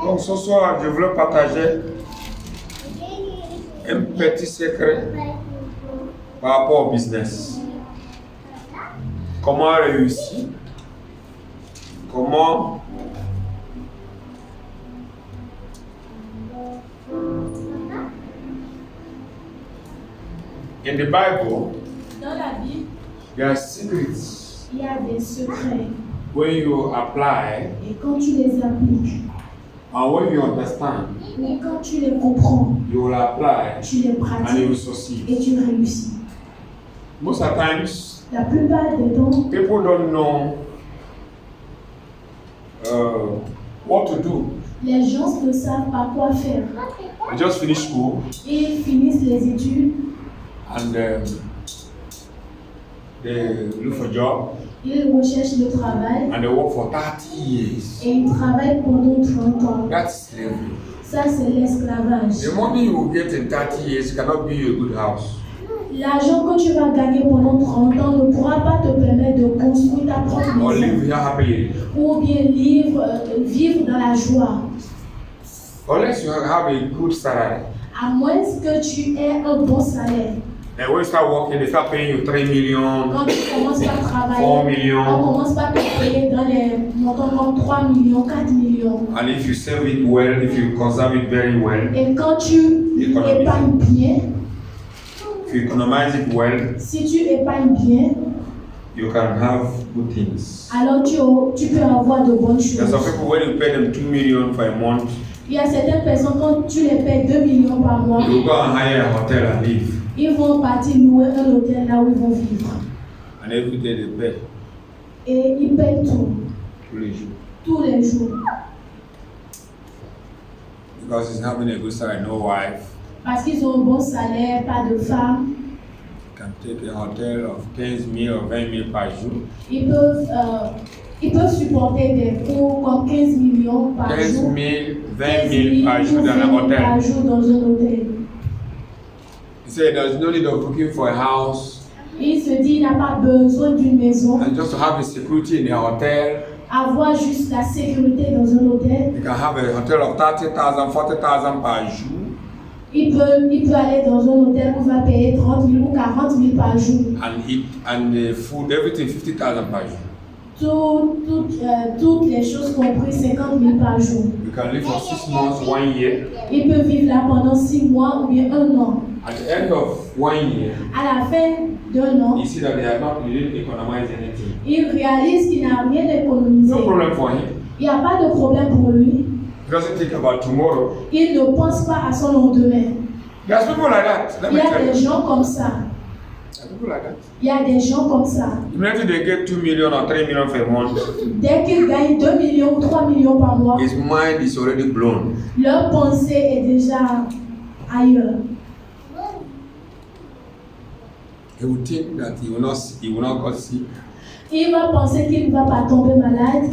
Donc ce soir, je voulais partager un petit secret par rapport au business. Comment réussir? Comment in the Bible, Dans la Bible, there are secrets. il y a des secrets. When you apply Et quand tu les appliques, and when you understand, et quand tu les comprends, you will apply tu les and you will pratiques succeed. et tu réussis. Most of the times, La plupart des temps, people don't know what to do. les gens ne savent pas quoi faire. They just finish school Ils finissent les études, and they look for a job ils recherchent le travail and they work for 30 years. et ils travaillent pendant 30 ans. That's slavery. Ça, c'est l'esclavage. The money you will get in 30 years cannot be a good house. L'argent que tu vas gagner pendant 30 ans ne pourra pas te permettre de construire ta propre Or live maison here happily. ou bien vivre dans la joie. Unless you have a good salary. À moins que tu aies un bon salaire. And when you start working, they start paying you 3 million, Quand tu commences par 4 travailler, on million. commence par te payer dans des montants comme 3 millions, 4 millions. And if you save it well, if you conserve it very well, Et quand tu Économise. épargnes bien, if you economize it well, si tu épargnes bien, you can have good things. alors tu peux avoir de bonnes There's choses. some people when you pay them 2 million for a month, Il y a certaines personnes, quand tu les payes 2 millions par mois, you go and hire a hotel and live. ils vont partir louer un hôtel là où ils vont vivre. And every day they pay Et ils payent tout, tous les jours. tous les jours. Because he's having a good salary, no wife. Parce qu'ils ont un bon salaire, pas de femme. Can take a hotel of 15 000 or 20 000 par jour. Ils peuvent supporter des coûts comme 15 millions par 15 000, jour. 20 000 par jour dans un 20 000 hôtel. par jour dans un hôtel. He said there's no need of looking for a house Il se dit qu'il n'a pas besoin d'une maison, and just to have a security in the hotel. avoir juste la sécurité dans un hôtel. You can have a hotel of 30,000, 40,000 par jour. Il peut aller dans un hôtel où il va payer 30 000 ou 40 000 par jour. And eat and the food, everything 50,000 par jour. Toutes les choses comprises, 50 000 par jour. You can live for 6 months, 1 year. Il peut vivre là pendant 6 mois ou bien 1 an. At the end of 1 year, À la fin d'1 an, you see that they didn't economize anything. il réalise qu'il n'a rien économisé. No problem for him. Il n'y a pas de problème pour lui. He doesn't think about tomorrow. Il ne pense pas à son lendemain. There's people like that. Let Il me y a tell des you. gens comme ça. There's people like that. Il y a des gens comme ça. Immediately they get 2 million or 3 million for a month, Dès qu'ils gagnent 2 millions ou 3 millions par mois, his mind is already blown. leur pensée est déjà ailleurs. He will think that he will not get sick. Il va penser qu'il ne va pas tomber malade.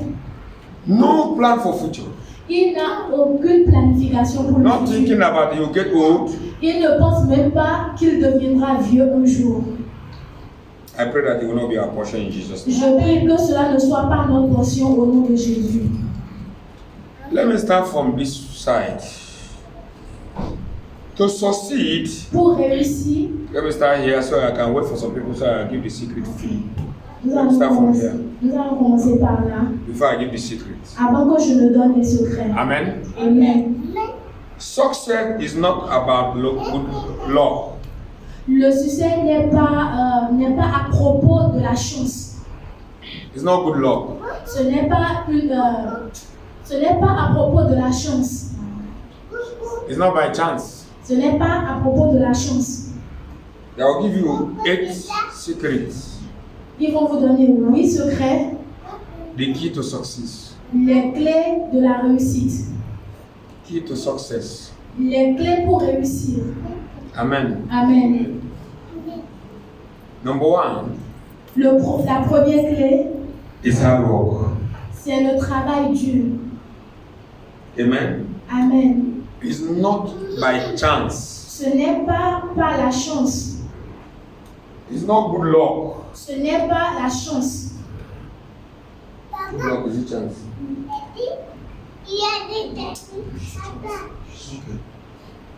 No plan for future. Il n'a aucune planification pour le Not futur. thinking about you get old. Il ne pense même pas qu'il deviendra vieux un jour. I pray that it will not be our portion in Jesus' name. Je prie que cela ne soit pas notre portion au nom de Jésus. Let me start from this side. To succeed, Pour réussir, let me start here so I can wait for some people so I give the secret free. nous Let me start from here allons commencer par là, before I give the secret. avant que je ne donne les secrets. Amen. Amen. Success is not about good luck. Le succès n'est pas à propos de la chance. It's not good luck. Ce n'est pas à propos de la chance. It's not by chance. Ce n'est pas à propos de la chance. I will give you 8 secrets. Ils vont vous donner 8 secrets, The key to success. les clés de la réussite, Key to success. les clés pour réussir. Amen. Amen. Number 1 La première clé, is hard work. c'est le travail dur. Amen. Amen. It's not by chance. Ce n'est pas par la chance. It's not good luck. Ce n'est pas la chance. Good luck is a chance. Okay.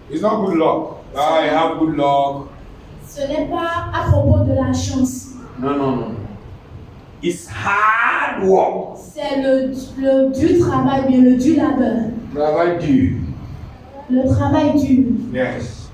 It's not good luck. I have good luck. Ce n'est pas à propos de la chance. No. It's hard work. C'est le dur travail, bien le dur labeur. Travail dur. Le travail dur. Yes.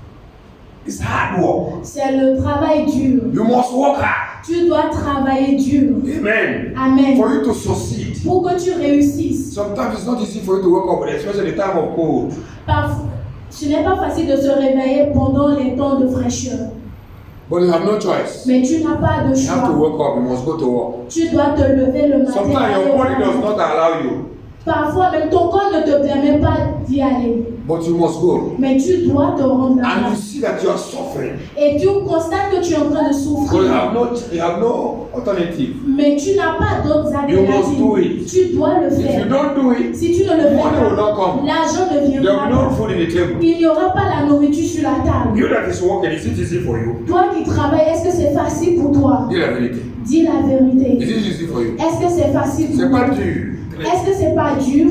It's hard work. C'est le travail dur. You must work hard. Tu dois travailler dur. Amen. Amen. For you to succeed. Pour que tu réussisses. Sometimes it's not easy for you to wake up, especially the time of cold. Parfois, ce n'est pas facile de se réveiller pendant les temps de fraîcheur. But you have no choice. Mais tu n'as pas de You have to choix. wake up. You must go to work. Tu dois te lever le matin. Sometimes your body does not allow you, Parfois, même ton corps ne te permet pas d'y aller. but you must go. Mais tu dois te rendre And là-bas. you see that you are suffering. Et tu constates que tu es en train de But souffrir. you have no alternative. Mais tu n'as pas d'autres You must do alternatives. it. Tu dois le If you faire. don't do it, Si tu ne le fais money will pas, not come. l'argent ne There will viendra be no pas. food in the table. Il n'y aura pas la nourriture sur la table. You that is working, is it easy for you? Toi qui travailles, est-ce que c'est facile pour toi? Dis la vérité. Dis la vérité. Is it easy for you? Est-ce que c'est facile C'est pour pas toi? dur. Est-ce que c'est pas dur?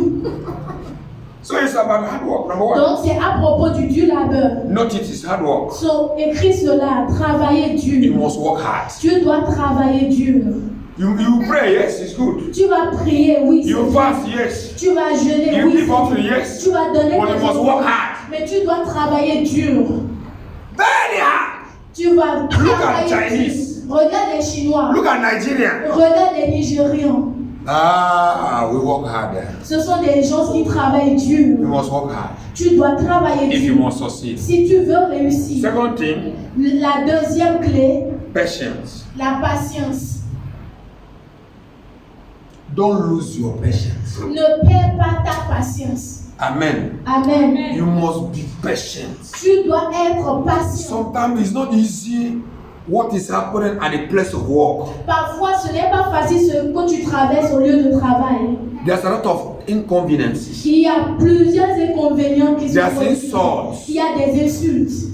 So it's about hard work. Number one. Donc c'est à propos du dur labeur. Note it is hard work. So, écris cela, travailler You dur. must work hard. Tu dois travailler dur. You pray, yes, it's good. Tu vas prier, oui. c'est You bien. fast, yes. Tu vas jeûner, You oui. give c'est offering, bien. yes. Tu vas donner But you tes must offrandes. work hard. Mais tu dois travailler dur. Very hard. Tu vas at travailler Chinese. dur. Regarde les Chinois. Look at Nigeria. Regarde les Nigérians. We work hard there. Ce sont des gens qui travaillent You dur. must work hard Tu dois travailler if you dur. must succeed. Si tu veux réussir. Second thing, La deuxième clé, patience. la patience. Don't lose your patience. Ne perds pas ta patience. Amen. Amen. You must be patient. Tu dois être patient. Sometimes it's not easy what is happening at the place of work. Parfois, ce n'est pas facile ce que tu traverses au lieu de travail. There's a lot of inconveniences. Il y a plusieurs inconvénients qui sont There's possibles. insults. Il y a des insultes.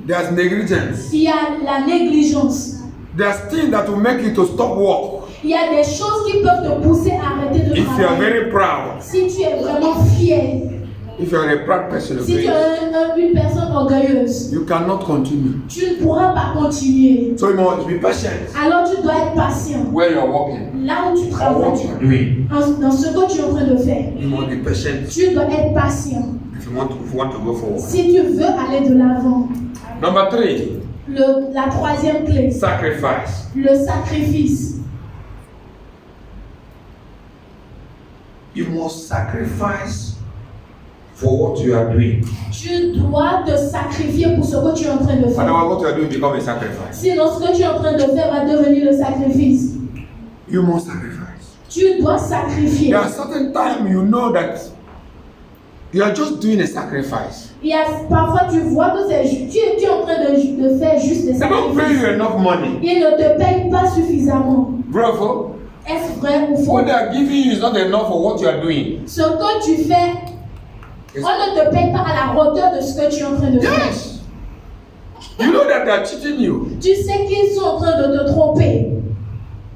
There's negligence. Il y a la négligence. There's things that will make you to stop work. Il y a des choses qui peuvent te pousser à arrêter de If you are travailler. very proud, Si tu es vraiment fier, if you are a proud person, si tu es une personne orgueilleuse, you cannot continue. tu ne pourras pas continuer. So you must be patient Alors tu dois être patient. where you are working Là où tu or what travailles, you are doing. dans ce que tu es en train de faire, You must be patient tu dois être patient. if you want to go forward. Si tu veux aller de l'avant. Number 3, La troisième clé, sacrifice. le sacrifice. You must sacrifice for what you are doing. Tu dois te sacrifier pour ce que tu es en train de faire. Otherwise, what you are doing become a sacrifice. Sinon, ce que tu es en train de faire va devenir le sacrifice. You must sacrifice. Tu dois sacrifier. There are certain times you know that you are just doing a sacrifice. Il y a, parfois, tu vois que tu es en train de faire juste des They don't pay sacrifices. you enough money. Ils ne te payent pas suffisamment. Bravo. Est-ce vrai ou faux? What they are giving you is not enough for what you are doing. Ce que tu fais, on ne te paye pas à la hauteur de ce que tu es en train de faire. Yes. You know that they are cheating you, Tu sais qu'ils sont en train de te tromper,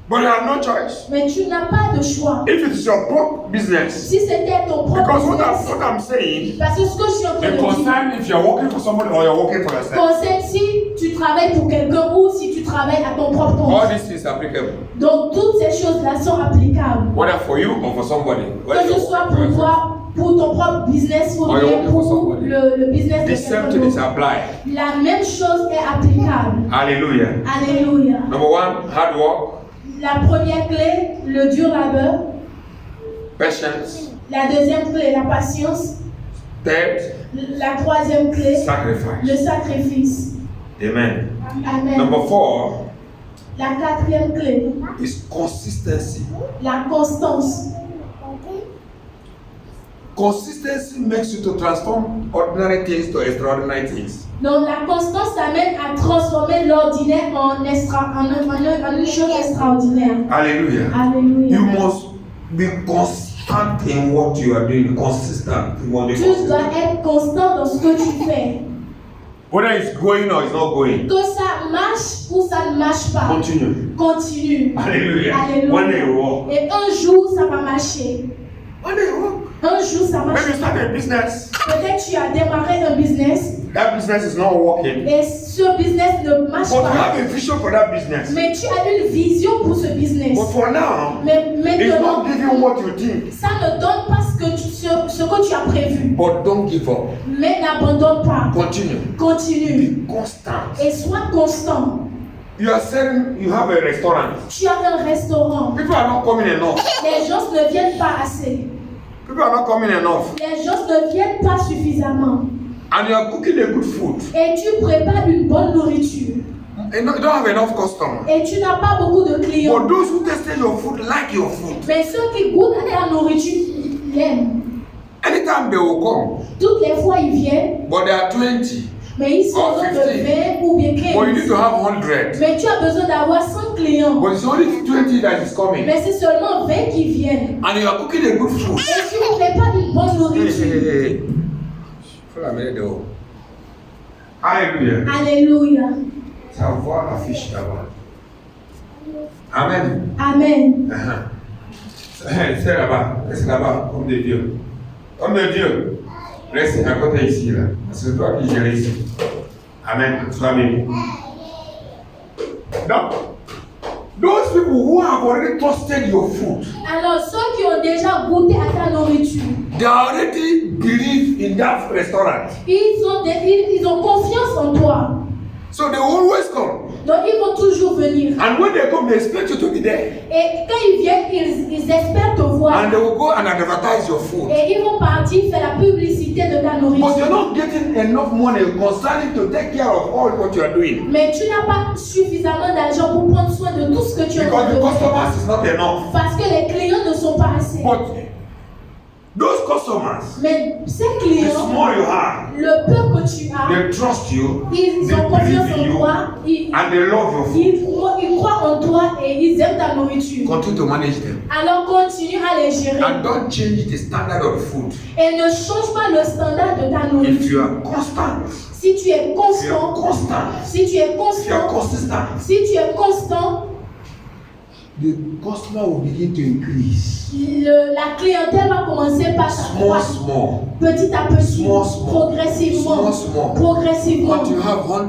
but you have no choice. mais tu n'as pas de choix. If it is your proper business, Si c'était ton propre because business, what I'm saying, parce que ce que je suis en train it de dire, concern if you are working for somebody or you are working for yourself. concerne si tu travailles pour quelqu'un ou si tu travailles à ton propre All compte. this is applicable, Donc toutes ces choses-là sont applicables. whether for you or for somebody. Whether Que you ce soit work for pour yourself. toi, pour ton propre business ou Or you bien work for pour somebody. le business The de same quelqu'un thing is d'autre. applied. La même chose est applicable. Hallelujah. Alléluia. Number 1, hard work, La première clé, le dur labeur. patience. La deuxième clé, la patience. Third, La troisième clé, le sacrifice. sacrifice. Amen. Amen. Number 4 La quatrième clé, is consistency. la constance. Consistency makes you to transform ordinary things to extraordinary things. Donc la constance t'amène à transformer l'ordinaire en une chose extraordinaire. Hallelujah. Alléluia. You must be constant in what you are doing. Consistent. You must be Tu dois consistent. être constant dans ce que tu fais. Whether it's going or it's not going. Que ça marche ou ça ne marche pas. Continue. Continue. Hallelujah. Alléluia. One day you walk. Et un jour, ça va marcher. One day you walk. Un jour, ça marche. Maybe you start a business. Peut-être tu as démarré un business That business is not working. et ce business ne marche But you pas. have a vision for that business. Mais tu as une vision pour ce business. But for now, Mais it's maintenant, not giving what you think. ça ne donne pas ce que tu as prévu. But don't give up. Mais n'abandonne pas. Continue. Continue. Be constant. Et sois constant. You are saying you have a restaurant. Tu as un restaurant. People are not coming enough. Les gens ne viennent pas assez. People are not coming enough. Les gens ne viennent pas suffisamment. And you are cooking a good food. Et tu prépares une bonne nourriture. And you don't have enough customers. Et tu n'as pas beaucoup de clients. But those who tasted your food like your food. Mais ceux qui goûtent à ta nourriture, ils l'aiment. Anytime they will come, Toutes les fois, ils viennent. but they are 20. Mais ils sont Oh, de 50. 20 ou bien 15. But you need to have 100. Mais tu as besoin d'avoir 100 clients. But it's only 20 that is coming. Mais c'est seulement 20 qui viennent. And you are cooking a good food. Et tu ne prépares une bonne nourriture. Hey. Faut la mettre dehors. Alléluia. Alléluia. Ça voit la fiche là-bas. Amen. Amen. C'est là-bas. Reste là-bas. Homme de Dieu. Homme de Dieu. Reste à côté ici là. C'est toi qui gères ici. Amen. Sois béni. Donc, those people who have already trusted your food, Alors, ceux qui ont déjà goûté à ta nourriture, they already believe in that restaurant. ils ont confiance en toi. So they always come. Donc, ils vont toujours venir. And when they come, they expect you to be there. Et quand ils viennent, ils espèrent te voir. And they will go and advertise your food. Et ils vont partir faire la publicité de ta But you're nourriture. not getting enough money concerning to take care of all what you are doing. Mais tu n'as pas suffisamment d'argent pour prendre soin de tout ce que tu as Because the de faire. customers is not enough. Parce que les clients ne sont pas assez. But those customers, Mais ces the clients, small you have, le peu que tu as, they trust you, ils they ont confiance believe in en you, toi, ils and they love your food. croient en toi et ils aiment ta nourriture. Continue to manage them. Alors continue à les gérer. And don't change the standard of food. Et ne change pas le standard de ta If nourriture. you are constant, Si tu es if you are constant, constant, si tu es if you are constant, consistent, si tu es constant, the customer will begin to increase. la clientèle va commencer par Small, s'accroître. small. Petit à petit, Small, small. progressivement, Small, small. progressivement. But you have 100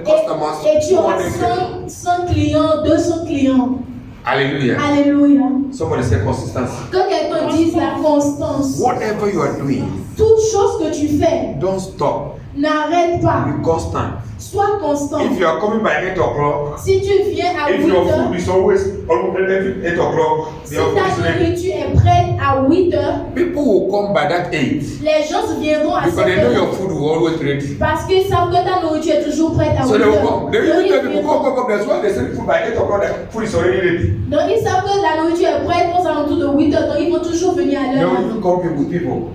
customers, Et tu auras 200 clients. 100 clients, 200 clients. Hallelujah. Alléluia. Somebody say consistency. Que quelqu'un dise la constance. Whatever you are doing, Toute chose que tu fais, don't stop. n'arrête pas. Be constant. Sois constant. If you are coming by 8 o'clock, Si tu viens à 8 if your heures, food is always almost every 8 o'clock, si the office is ta ready. nourriture est prête à 8 heures, People will come by that 8 les gens viendront à because 7 they know heures. your food will always ready. Parce qu'ils savent que ta nourriture est toujours prête à 8 So they will heures. come. They Donc, even ils tell people, viendront. come. That's why they sell food by 8 o'clock. The food is already ready. Donc ils savent que la nourriture est prête aux alentours de 8 heures. Donc ils vont toujours venir à They l'heure. will even come with people.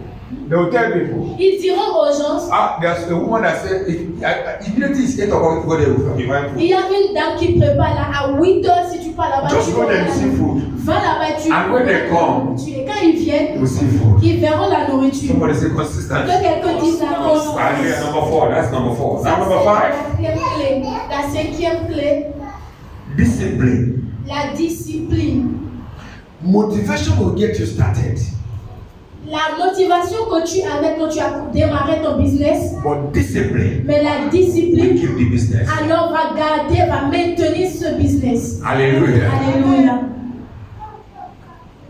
They will tell people, Ils diront aux gens, there's a woman that said, immediately it's 8 o'clock, go there, you find il food. y a une dame qui prépare là à 8 heures. Si tu pars là-bas, Just tu go there and vas see food. Va là-bas et tu And when they come, Et quand ils viennent, You see food. ils verront la nourriture. Somebody say consistent. Que quelqu'un dise la constance. Hallelujah, number 4. That's number 4. Ça, Now, number c'est 5. la quatrième clé. La cinquième clé, Discipline. la discipline. Motivation will get you started. La motivation que tu avais quand tu as démarré ton business, But discipline mais la will discipline, keep the business. alors va garder, va maintenir ce business. Hallelujah. Alléluia.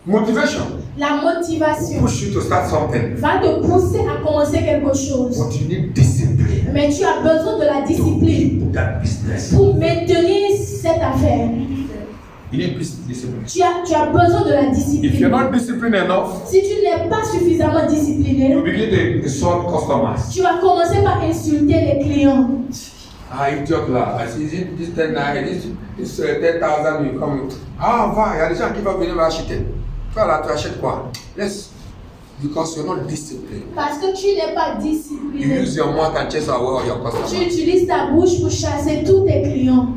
Motivation La motivation push you to start something. va te pousser à commencer quelque chose. But you need discipline Mais tu as besoin de la to discipline keep that business. pour maintenir cette affaire. You need discipline. Tu as besoin de la If you're discipline. not disciplined enough, Si tu n'es pas suffisamment discipliné, you begin to insult customers. tu vas commencer par insulter les clients. Idiot là. I say, is it this 10 naira, this 10,000 you come with. Va, il y a des gens qui vont venir m'acheter. Toi là, tu achètes quoi? Yes. Because you're not disciplined. Parce que tu n'es pas You discipliné. use your mouth and chase away all your Tu customers. utilises ta bouche pour chasser tous tes clients.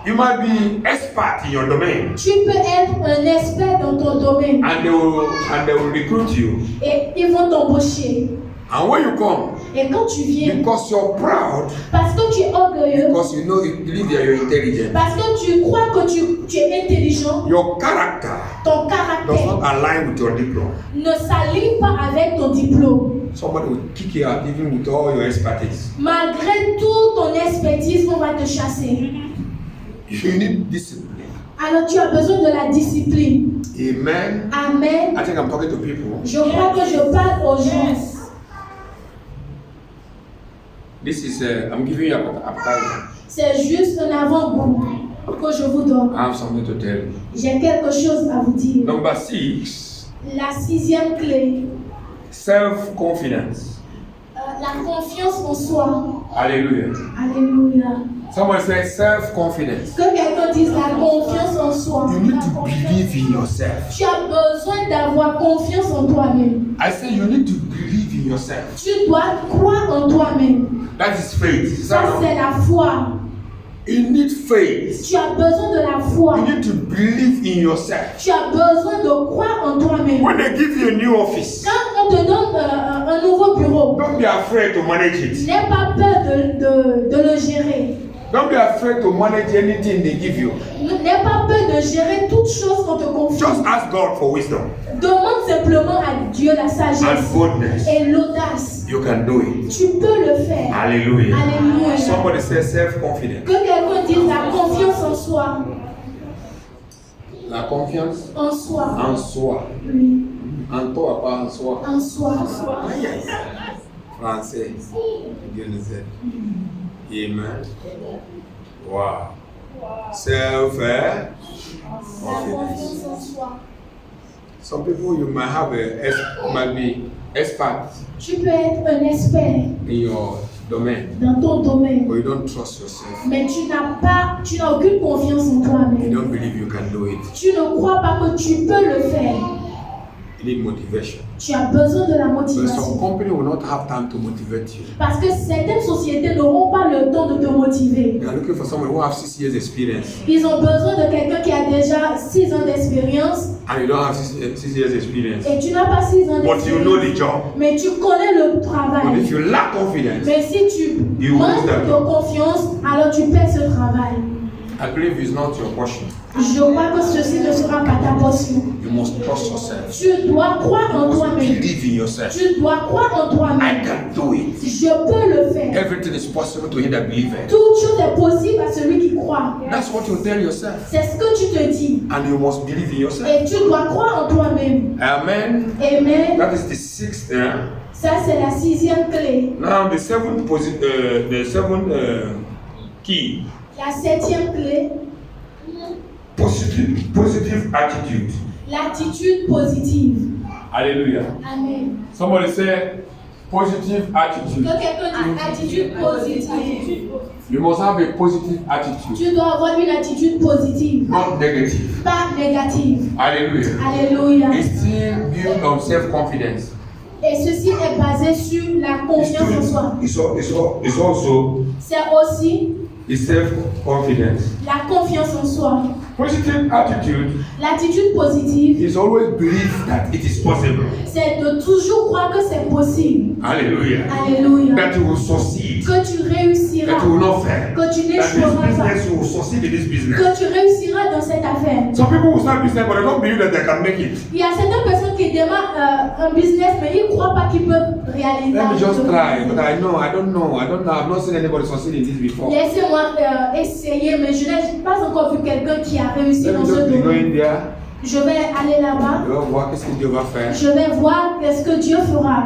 You might be expert in your domain, Tu peux être un expert dans ton domaine and they will recruit you. et ils vont t'embaucher. And when you come, Et quand tu viens, because you're proud, parce que tu es orgueilleux, because you believe that you're intelligent, parce que tu crois que tu es intelligent, your character ton does caractère not align with your diploma. ne s'aligne pas avec ton diplôme. Somebody will kick you out even with all your expertise. Malgré toute ton expertise, on va te chasser. You need discipline. Alors tu as besoin de la discipline. Amen. Amen. I think I'm talking to people. Je crois que je parle aux gens. This is I'm giving you an appetizer. C'est juste un avant-goût que je vous donne. I have something to tell you. J'ai quelque chose à vous dire. Number 6, La 6e clé, self-confidence. la confiance en soi. Hallelujah. Alléluia. Someone say self-confidence. Que quelqu'un dise la confiance en soi. You need to believe in yourself. Tu as besoin d'avoir confiance en toi-même. I say you need to believe in yourself. Tu dois croire en toi-même. That is faith. Ça, c'est la foi. You need faith. Tu as besoin de la foi. You need to believe in yourself. Tu as besoin de croire en toi-même. When they give you a new office, Quand on te donne un nouveau bureau, don't be afraid to manage it. n'aie pas peur de le gérer. Don't be afraid to manage anything they give you. N'aie pas peur de gérer toutes choses qu'on te confie. Just ask God for wisdom Demande simplement à Dieu la and sagesse boldness. et l'audace. You can do it. Tu peux le faire. Hallelujah. Alléluia. Somebody say self-confidence. Que quelqu'un dise la confiance en soi. La confiance En soi. en soi. Oui. En toi, pas en soi. En soi. Aïe, aïe. Français. Dieu nous aide. Amen. Wow. Self-confidence. La confiance en soi. Some people you might have might be expert Tu peux être un expert in your domain, dans ton domaine, but you don't trust yourself. mais tu n'as aucune confiance en You toi-même. don't believe you can do it. Tu ne crois pas que tu peux le faire. You need motivation. Tu as besoin de la But some motivation. company will not have time to motivate you. Parce que certaines sociétés n'auront pas le temps de te motiver. They are looking for someone who has 6 years experience, Ils ont besoin de quelqu'un qui a déjà 6 ans d'expérience and you don't have 6 years experience. et tu n'as pas 6 ans But you know d'expérience. the job. Mais tu connais le But travail. if you lack confidence, Mais si tu You manques lose that de job. confiance, alors tu perds ce travail. I believe it's not your portion. Je crois que ceci ne sera pas ta portion. You must trust yourself. Tu dois croire en You must toi-même. believe in yourself. Tu dois croire en I toi-même. can do it. Je peux le faire. Everything is possible to him that believeth. Toute chose est possible à celui qui croit. That's what you tell yourself. C'est ce que tu te dis. And you must believe in yourself. Et tu dois croire en toi-même. Amen. Amen. That is the 6th. Ça, c'est la 6e clé. Now the seventh key. La 7e clé, Positive attitude. l'attitude positive. Hallelujah. Amen. Somebody say positive attitude. Que quelqu'un dise attitude positive. You must have a positive attitude, Tu dois avoir une attitude positive, not negative. pas négative. Hallelujah. Alléluia. It's still built on self-confidence. Et ceci est basé sur la It's, confiance en soi. it's also C'est aussi the self-confidence. la confiance en soi. Positive attitude L'attitude positive, is always believe that it is possible. c'est de toujours croire que c'est possible. Hallelujah. Alléluia. That you will succeed. Que tu réussiras. That you will not fail. Que tu That this n'échoueras pas. business you will succeed in this business. Que tu réussiras dans cette affaire. Some people will start business, but they don't believe that they can make it. Il y a certaines personnes qui démarrent un business, mais ils ne croient pas qu'ils peuvent réaliser. Let me just try, but I don't know. I've not seen anybody succeed in this before. Laissez-moi essayer, mais je n'ai pas encore vu quelqu'un qui a réussi Let dans me ce just be domaine. going there. Je vais aller là-bas. You will voir qu'est-ce que Dieu va faire. Je vais voir qu'est-ce que Dieu fera.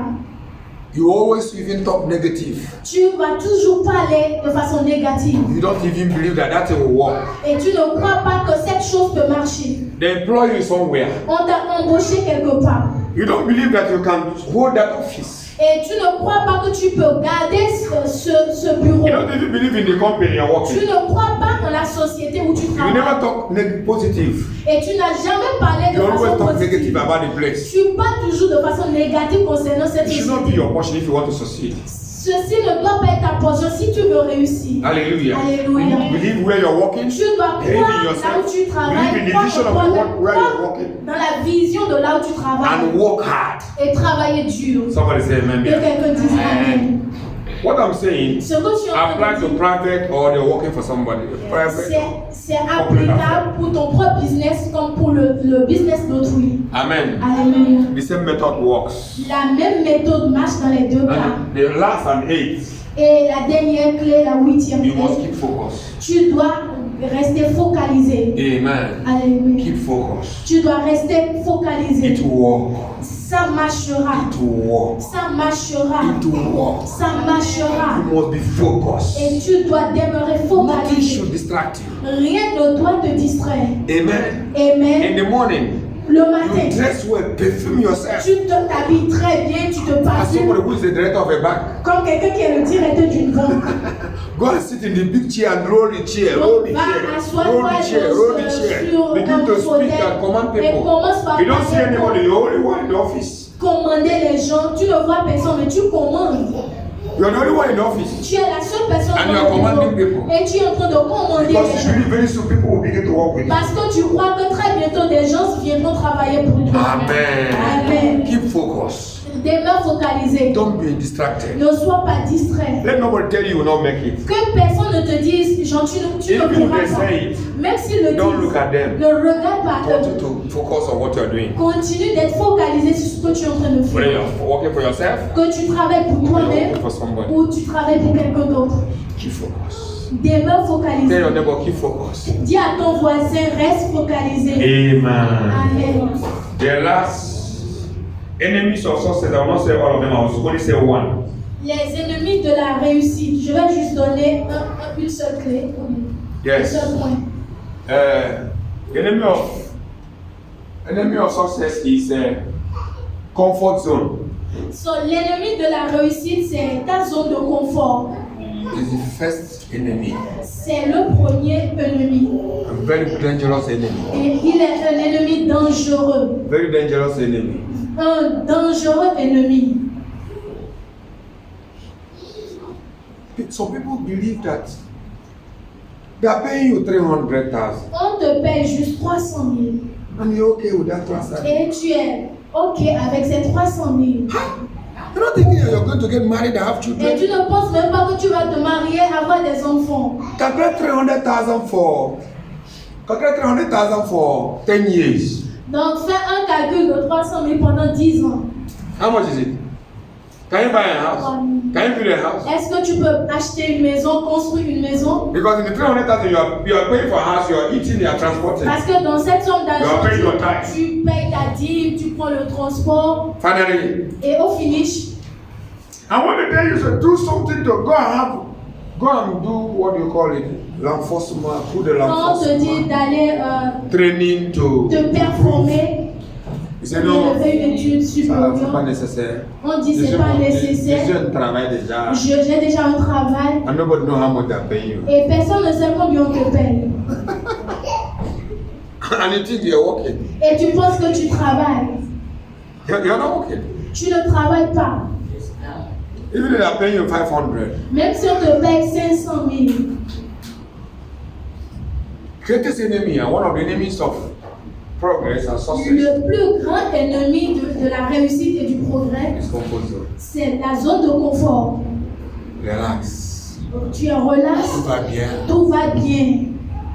You always even talk negative. Tu vas toujours parler de façon négative. You don't even believe that that will work. Et tu ne crois pas que cette chose peut marcher. They employ you somewhere. On t'a embauché quelque part. You don't believe that you can hold that office. Et tu ne crois pas que tu peux garder ce bureau. You don't even believe in the company you're Tu working. ne crois pas dans la société où tu You travailles. never talk positive. Et tu n'as jamais parlé de You always façon talk negative positive. about the place. Tu parles toujours de façon négative concernant cette It should not be société. your portion if you want to succeed. Ceci ne doit pas être ta portion si tu veux réussir. Hallelujah. Alléluia. Believe where you're walking. Tu dois Believe in croire là yourself. où tu travailles, Believe in the croire vision en of toi, the world where you're croire walking. dans la vision de là où tu travailles And work hard. et travailler dur. Somebody say amen. Que quelqu'un dise Amen. What I'm saying, Ce que je suis en train apply de to dire, private or you're working for somebody. Private. c'est applicable pour ton propre business comme pour le business d'autrui. Amen. Alléluia. The same method works. La même méthode marche dans les deux cas. And the last and eighth, Et la dernière clé, la huitième you must clé, keep focus. tu dois rester focalisé. Amen. Alléluia. Keep focus. Tu dois rester focalisé. It will work. Ça marchera. It will work. Ça marchera. It will work. Ça marchera. You must be focused. Et tu dois demeurer Nothing focalisé. should distract you. Rien ne doit te distraire. Amen. Amen. In the morning, Le you matin, dress well, perfume yourself. tu t'habilles très bien, tu te As somebody parfumes who is the director of a bank, comme quelqu'un qui est le directeur d'une banque. go and sit in the big chair and roll the chair, roll the Va chair, asseoir-toi roll the chair, roll the chair. sur Begin un to speak fauteuil and command et people. commence par You don't see parler anybody, you're the only one in the office. commander les gens. Tu ne vois personne, mais tu commandes. You're the only one in the office. Tu es la seule personne And dans you are le bureau. commanding people. Et tu es en train de commander Because les it's gens. really very soon people will begin to work with you. Parce que tu crois que très bientôt des gens viendront travailler pour toi. Amen. Amen. Keep focus. Demeure focalisé. Don't be distracted. Ne sois pas distrait. Let nobody tell you will not make it. Que personne ne te dise, Jean, tu ne Even if pourras they pas. say it, Même s'ils le don't look disent, at them. ne regarde pas Continue eux. to focus on what you're doing. Continue d'être focalisé sur ce que tu es en train de Whether faire. you're working for yourself Que tu travailles pour or you're toi-même working for somebody, ou tu travailles pour quelqu'un d'autre. keep focus. Demeure Tell focalisé. your neighbor, keep focus. Dis à ton voisin, reste focalisé. Amen. Amen. The last enemies of success, I will not say all of them, I will only say one. Les ennemis de la réussite. Je vais juste donner une seule clé. Un Yes. seul point. Enemy of success is a comfort zone. So, l'ennemi de la réussite, c'est ta zone de confort. It's the first enemy. C'est le premier ennemi. A very dangerous enemy. Et il est un ennemi dangereux. Very dangerous enemy. Un dangereux ennemi. Some people believe that they are paying you 300,000 On te paye juste 300 000. and you're okay with that 300,000. Et tu es OK avec ces 300 000. You're not thinking that you're going to get married and have Et children. tu ne penses même pas que tu vas te marier, avoir des enfants. Calculate 300,000 for 10 years. Donc, fais un calcul de 300 000 pendant 10 ans. How much is it? Can you buy a house? Can you build a house? Est-ce que tu peux acheter une maison, construire une maison? Because in the 300,000 you are paying for a house, you are eating, you are transporting. Parce que dans cette somme You are d'argent, paying your tithe. tu payes ta dîme, tu prends le transport Finally, et au finish, I want to tell you to do something to go and do what you call it, l'enforcement, coup de quand on te dit l'enforcement, d'aller training to te performer, You say non, de faire une étude ça c'est pas supérieure, nécessaire. on dit c'est pas nécessaire. J'ai un travail déjà. J'ai déjà un travail And nobody know how much they pay you. et personne ne sait combien on te paye. And you think you're working. Et tu penses que tu travailles. You're not working. Tu ne travailles pas. Even if they are paying you 500. Même si on te paye 500 000. Greatest enemy and one of the enemies of progress and success Le plus grand ennemi de la réussite et du progrès, is comfort zone. c'est la zone de confort. Relax. Tu es relax, Tout va bien. tout va bien.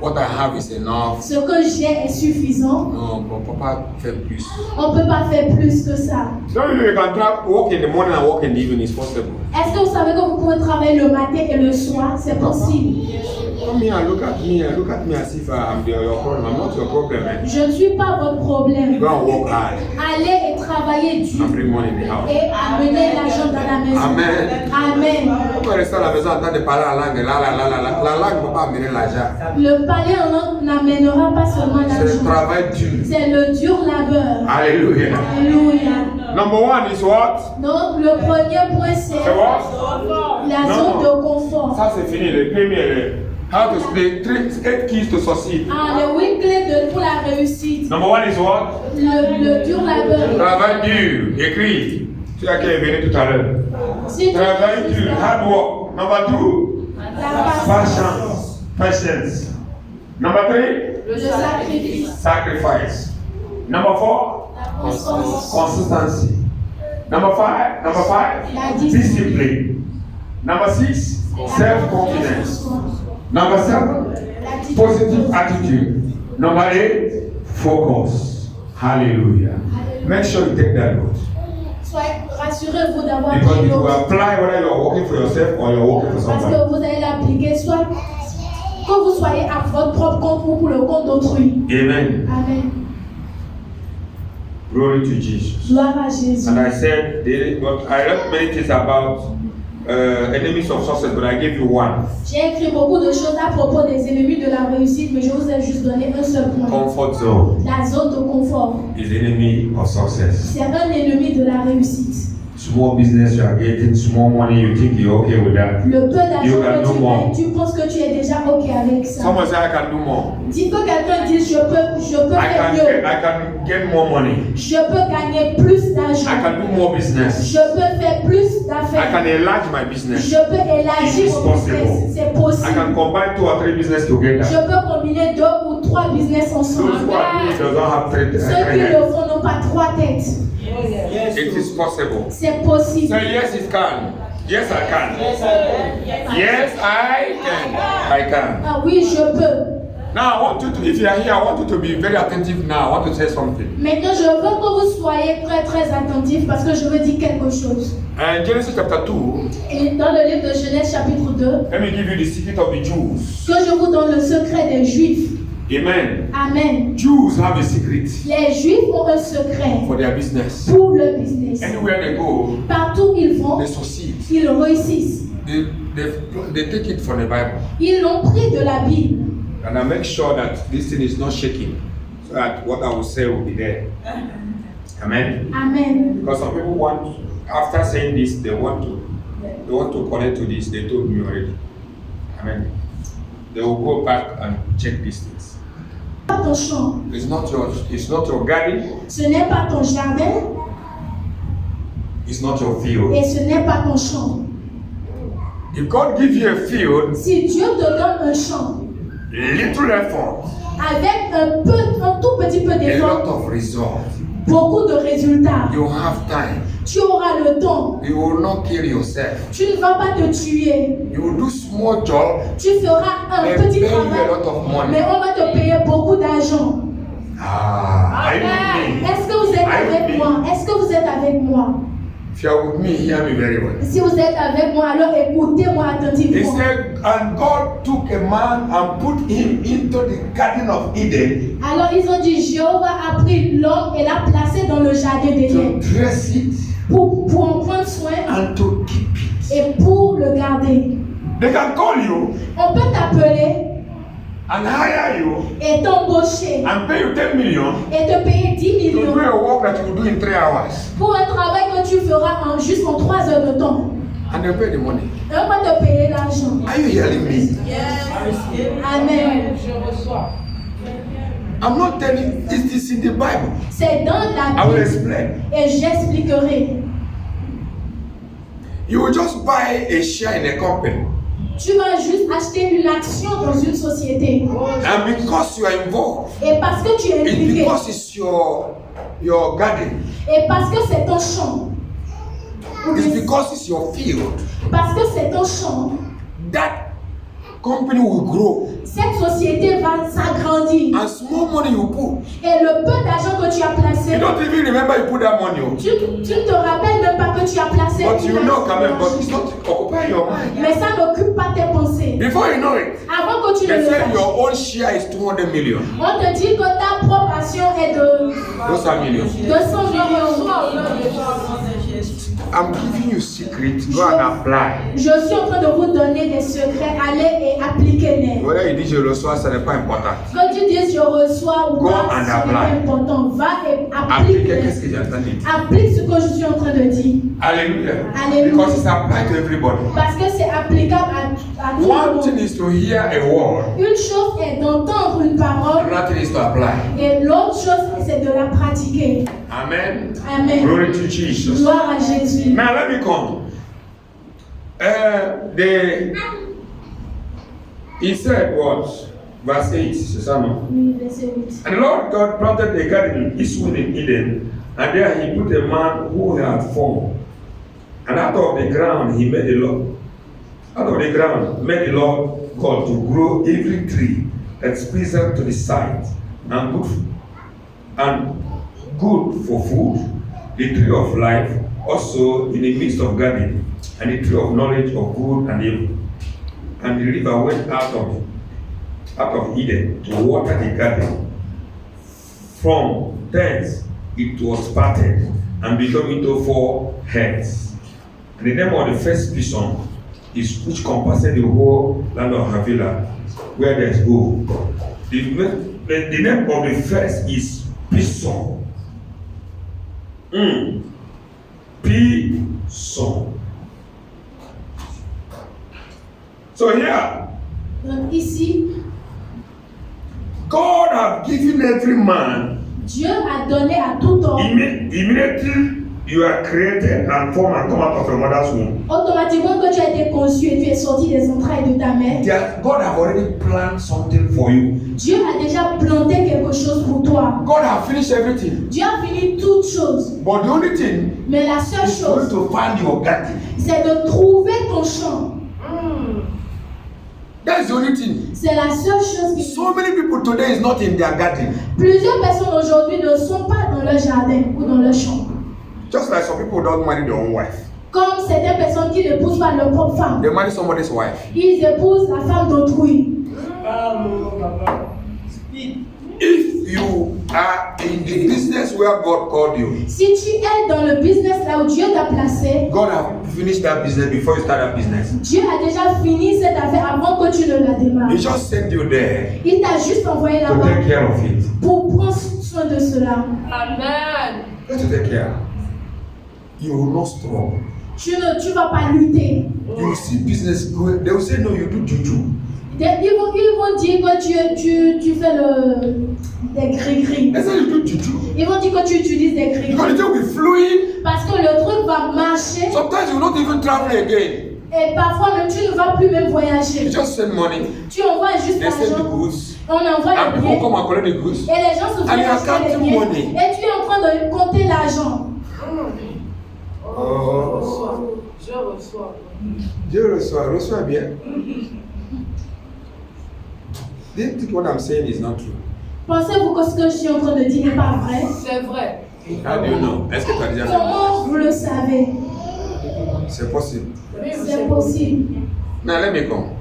What I have is enough. Ce que j'ai est suffisant. Non, on ne peut pas faire plus. On ne peut pas faire plus que ça. So you can work in the morning and work in the evening. It's possible. Est-ce que vous savez que vous pouvez travailler le matin et le soir? C'est possible. Come here, look at me as if I'm your problem. I'm not your problem. Eh? Je ne suis pas votre problème. Go and work hard Allez et travaillez dur and bring money in the house. et amenez l'argent dans la maison. Amen. Amen. On peut rester à la maison en train de parler la langue. La langue ne peut pas amener l'argent. Le palais en langue n'amènera pas seulement C'est le l'argent. travail dur. C'est le dur labeur. Alléluia. Alléluia. Number one is what? Donc, le premier point, c'est C'est what? la zone de confort. Ça c'est fini. Le premier, how to the 8 keys to succeed. Ah, les 8 clés pour la réussite. Number one is what? Le dur labeur. Travail dur. Écrit. Tu as qui est venu tout à l'heure. Si tu Travail dur, hard work. Number 2, la patience, patience. Number 3, le sacrifice, sacrifice. Number 4, la constance, consistency. Number 5, la discipline, discipline. Number 6, self-confidence. Number 7, la discipline. positive attitude. Number 8, focus. Hallelujah. Make sure you take that note. Soyez rassurez-vous d'avoir Because pris it will l'autre. apply whether you are working for yourself or you are working for Parce somebody. que vous allez l'appliquer soit que vous soyez à votre propre compte ou pour le compte d'autrui. Amen. Amen. Glory to Jesus. Gloire à Jésus. And I said, but I read many things about enemies of success, but I gave you one. J'ai écrit beaucoup de choses à propos des ennemis de la réussite, mais je vous ai juste donné un seul point. Comfort zone La zone de confort. is the enemy of success. C'est un ennemi de la réussite. Small business you are getting, small money, you think you're okay with that. Le peu d'argent You can que do tu more. gagnes, tu penses que tu es déjà OK avec ça. Someone say I can do more. Dis que quelqu'un dise je peux faire mieux. I can get more money. Je peux gagner plus I d'argent. can do more business. Je peux faire plus I can d'affaires. enlarge my business. Je peux élargir It is mon business. possible. C'est I can possible. combine 2 or 3 business Je together. peux combiner 2 ou 3 business ensemble. Those who are doing it does not have Ceux qui heads. le font n'ont pas 3 têtes. It is possible. C'est possible. Say yes, it can. Yes, I can. Yes, I can. I can. Ah oui, je peux. Now, I want you to, if you are here, I want you to be very attentive now. I want to say something. Maintenant, je veux que vous soyez très attentifs parce que je veux dire quelque chose. And Genesis chapter 2, Et dans le livre de Genèse chapitre 2, let me give you the secret of the Jews. que je vous donne le secret des Juifs. Amen. Amen. Jews have a secret Les Juifs ont un secret for their business. pour le business. Anywhere they go, Partout où ils vont, they succeed. ils réussissent. They take it from the Bible. Ils l'ont pris de la Bible. And I make sure that this thing is not shaking, so that what I will say will be there. Amen. Amen. Because some people want, after saying this, they want to connect to this. They told me already. Amen. They will go back and check these things. Pas ton champ. It's not your garden. Ce n'est pas ton jardin It's not your field. et ce n'est pas ton champ. If God gives you a field, Si Dieu te donne un champ little effort, avec un tout petit peu a lot d'effort, of results, beaucoup de résultats, you have time. tu auras le temps. You will not kill yourself. Tu ne vas pas te tuer. You will do small job. Tu feras un They petit pay you a travail, lot of money. mais on va te payer beaucoup d'argent. Are you with me? Est-ce que vous êtes avec moi? Est-ce que vous êtes avec moi? If you are with me, hear me very well. Si vous êtes avec moi, alors écoutez-moi He attentivement. said, and God took a man and put him into the Garden of Eden Alors ils ont dit, Jéhovah a pris l'homme et l'a placé dans le jardin d'Éden to dress it pour en prendre soin and to keep it. et pour le garder. They can call you On peut t'appeler and hire you et t'embaucher and pay you 10 million et te payer 10 to do millions a work that you will do in 3 hours. pour un travail que tu feras juste en 3 heures de temps. And they pay the money. Et on va te payer l'argent. Are you hearing me? Amen. I'm not telling it is in the Bible. C'est dans I la will Bible explain. et j'expliquerai. You will just buy a share in a company. Tu vas juste acheter une action dans une société. And because you are involved, Et parce que tu es it's impliqué, because it's your garden. et parce que c'est ton champ, ou It's bien because it's your field. parce que c'est ton champ, That company will grow. cette société va s'agrandir. And small money you put. Et le peu d'argent que tu as placé, You don't even remember you put that money on. tu ne te rappelles même pas que tu as placé. But you une know action quand même, but dans it's l'argent. not occupying your mind. Mais ça n'occupe pas tes pensées. Before you know it, Avant que tu ne they le say saches, your own share is 200 million. on te dit que ta propre action est de Those are millions. 200 millions. I'm giving you secrets. Go and apply. Je suis en train de vous donner des secrets. Allez et appliquez-les. Whether you dis je reçois, ce n'est pas important. Quand tu dis je reçois ou Go pas, and ce n'est apply. pas important. Va et Appliquer, applique. qu'est-ce que j'entends dire? Applique ce que je suis en train de dire. Hallelujah. Alléluia. Because it's applied to everybody. Parce que c'est applicable à tout le One thing monde. is to hear a word. Une chose est d'entendre une parole Another thing is to apply. et l'autre chose c'est de la pratiquer. Amen. Amen. Glory to Jesus. Gloire à Jésus. Now let me come. He said what? Verse 8, c'est ça, non? Oui, verset 8. And the Lord God planted a garden eastward in Eden, and there he put a man who he had formed. And out of the ground made the Lord God to grow every tree that's pleasant to the sight and good for food, the tree of life also in the midst of garden, and the tree of knowledge of good and evil. And the river went out of Eden to water the garden. From thence it was parted and became into 4 heads. And the name of the first Pison is which compasses the whole land of Havilah, where there is gold. The name of the first is Pison. Pison. So here, Donc ici, God has given every man Dieu a donné à tout homme, immediately you are created and formed and come out of your mother's womb. automatiquement que tu as été conçu et tu es sorti des entrailles de ta mère. God has already planned something for you. Dieu a déjà planté quelque chose pour toi. God has finished everything. Dieu a fini toutes choses. But the only thing Mais la seule is for you chose, to find your garden. c'est de trouver ton champ. That's the only thing. C'est la seule chose qui... So many people today is not in their garden. Plusieurs personnes aujourd'hui ne sont pas dans leur jardin ou dans leur champ. Just like some people don't marry their own wife. Comme certaines personnes qui n'épousent pas leur propre femme. They marry somebody's wife. Ils épousent la femme d'autrui. If you are in the business where God called you, Si tu es dans le business là où Dieu t'a placé, God has finished that business before you start that business. Dieu a déjà fini cette affaire avant que tu ne la démarres. He just sent you there Il t'a juste envoyé To là-bas take care of it. pour prendre soin de cela. Amen. Not to take care. You will not struggle. Tu vas pas lutter. You will see business going. They will say, no, you do juju. Ils vont dire que tu fais des gris-gris. They say you do juju. Ils vont dire que tu utilises des gris-gris. Because the thing will be fluid. Parce que le truc va marcher Sometimes you will not even travel again. et parfois même tu ne vas plus même You voyager. just send money. Tu envoies juste They send the l'argent, goods. on envoie And les people billets come and collect the goods. et les gens se And viennent you are acheter les counting billets money. et tu es en train de compter l'argent. Oh. Je reçois. Dieu reçoit bien. Do you think what I'm saying is not true? Pensez-vous que ce que je suis en train de dire n'est pas vrai? C'est vrai. How do you know? Est-ce que tu as déjà fait? Comment vous le savez? C'est possible. C'est possible. Now let me come.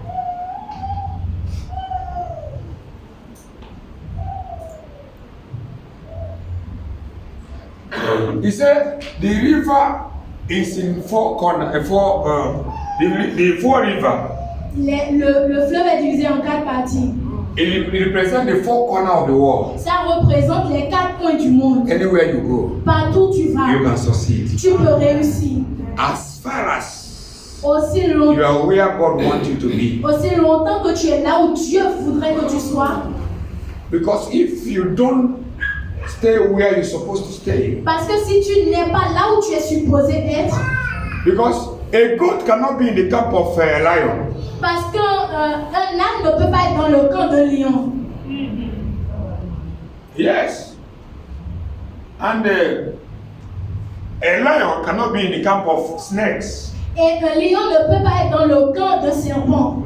He said the river is in 4 corners. The 4 rivers. Le fleuve est divisé en 4 parties. It represents the 4 corners of the world. Ça représente les 4 coins du monde. Anywhere you go, Partout où tu you vas, can succeed. tu peux réussir. As far as Aussi you longtemps, are where God wants you to be. aussi longtemps que tu es là où Dieu voudrait que tu sois. Because if you don't stay where you're supposed to stay, Parce que si tu n'es pas là où tu es supposé être, because a goat cannot be in the camp of a lion. parce qu'un âne ne peut pas être dans le camp d'un lion. Yes. And a lion cannot be in the camp of snakes. Et un lion ne peut pas être dans le camp d'un serpent.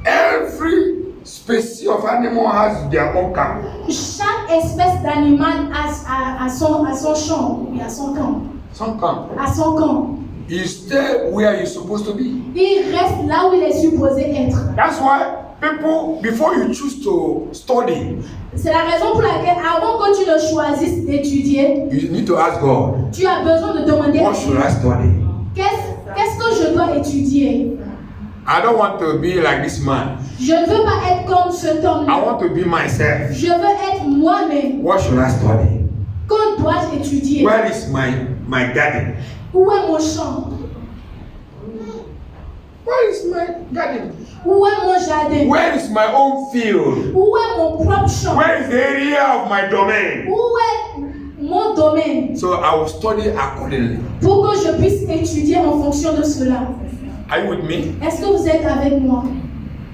Every species of animal has their own camp. Chaque espèce d'animal a son champ, oui, à son camp. Some camp. À son camp. You stay where you're supposed to be. Il reste là où il est supposé être. That's why people, before you choose to study, C'est la raison pour laquelle, avant que tu ne choisisses d'étudier, you need to ask God, tu as besoin de demander what should I study? qu'est-ce que je dois étudier? I don't want to be like this man. Je ne veux pas être comme cet I homme-là. want to be myself. Je veux être moi-même. What should I study? Que dois-je étudier? Where is my garden? Où est mon champ? Where is my garden? Où est mon jardin? Where is my own field? Où est mon propre champ? Where is the area of my domain? Où est mon domaine So I will study accordingly. pour que je puisse étudier en fonction de cela. Are you with me? Est-ce que vous êtes avec moi?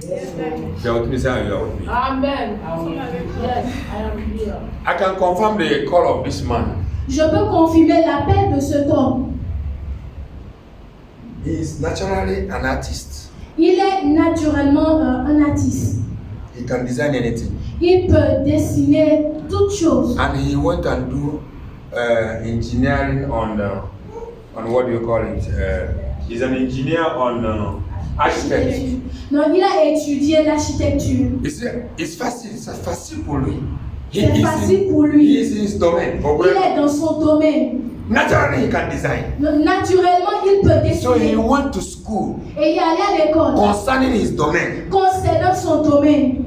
If you are with me, say you are with me. Amen. Yes, I am here. I can confirm the call of this man. Je peux confirmer l'appel de cet homme. He is naturally an artist. Il est naturellement un artiste. He can design anything. Il peut dessiner toutes choses. And he went and do engineering on what do you call it? He's an engineer on architect. Donc, il a étudié l'architecture. It's facile pour lui. C'est facile pour lui. He is in his domain. Il est dans son domaine. Naturally, he can design. Donc, naturellement, il peut So he dessiner. went to school Et il est allé à l'école concerning his domain. concernant son domaine.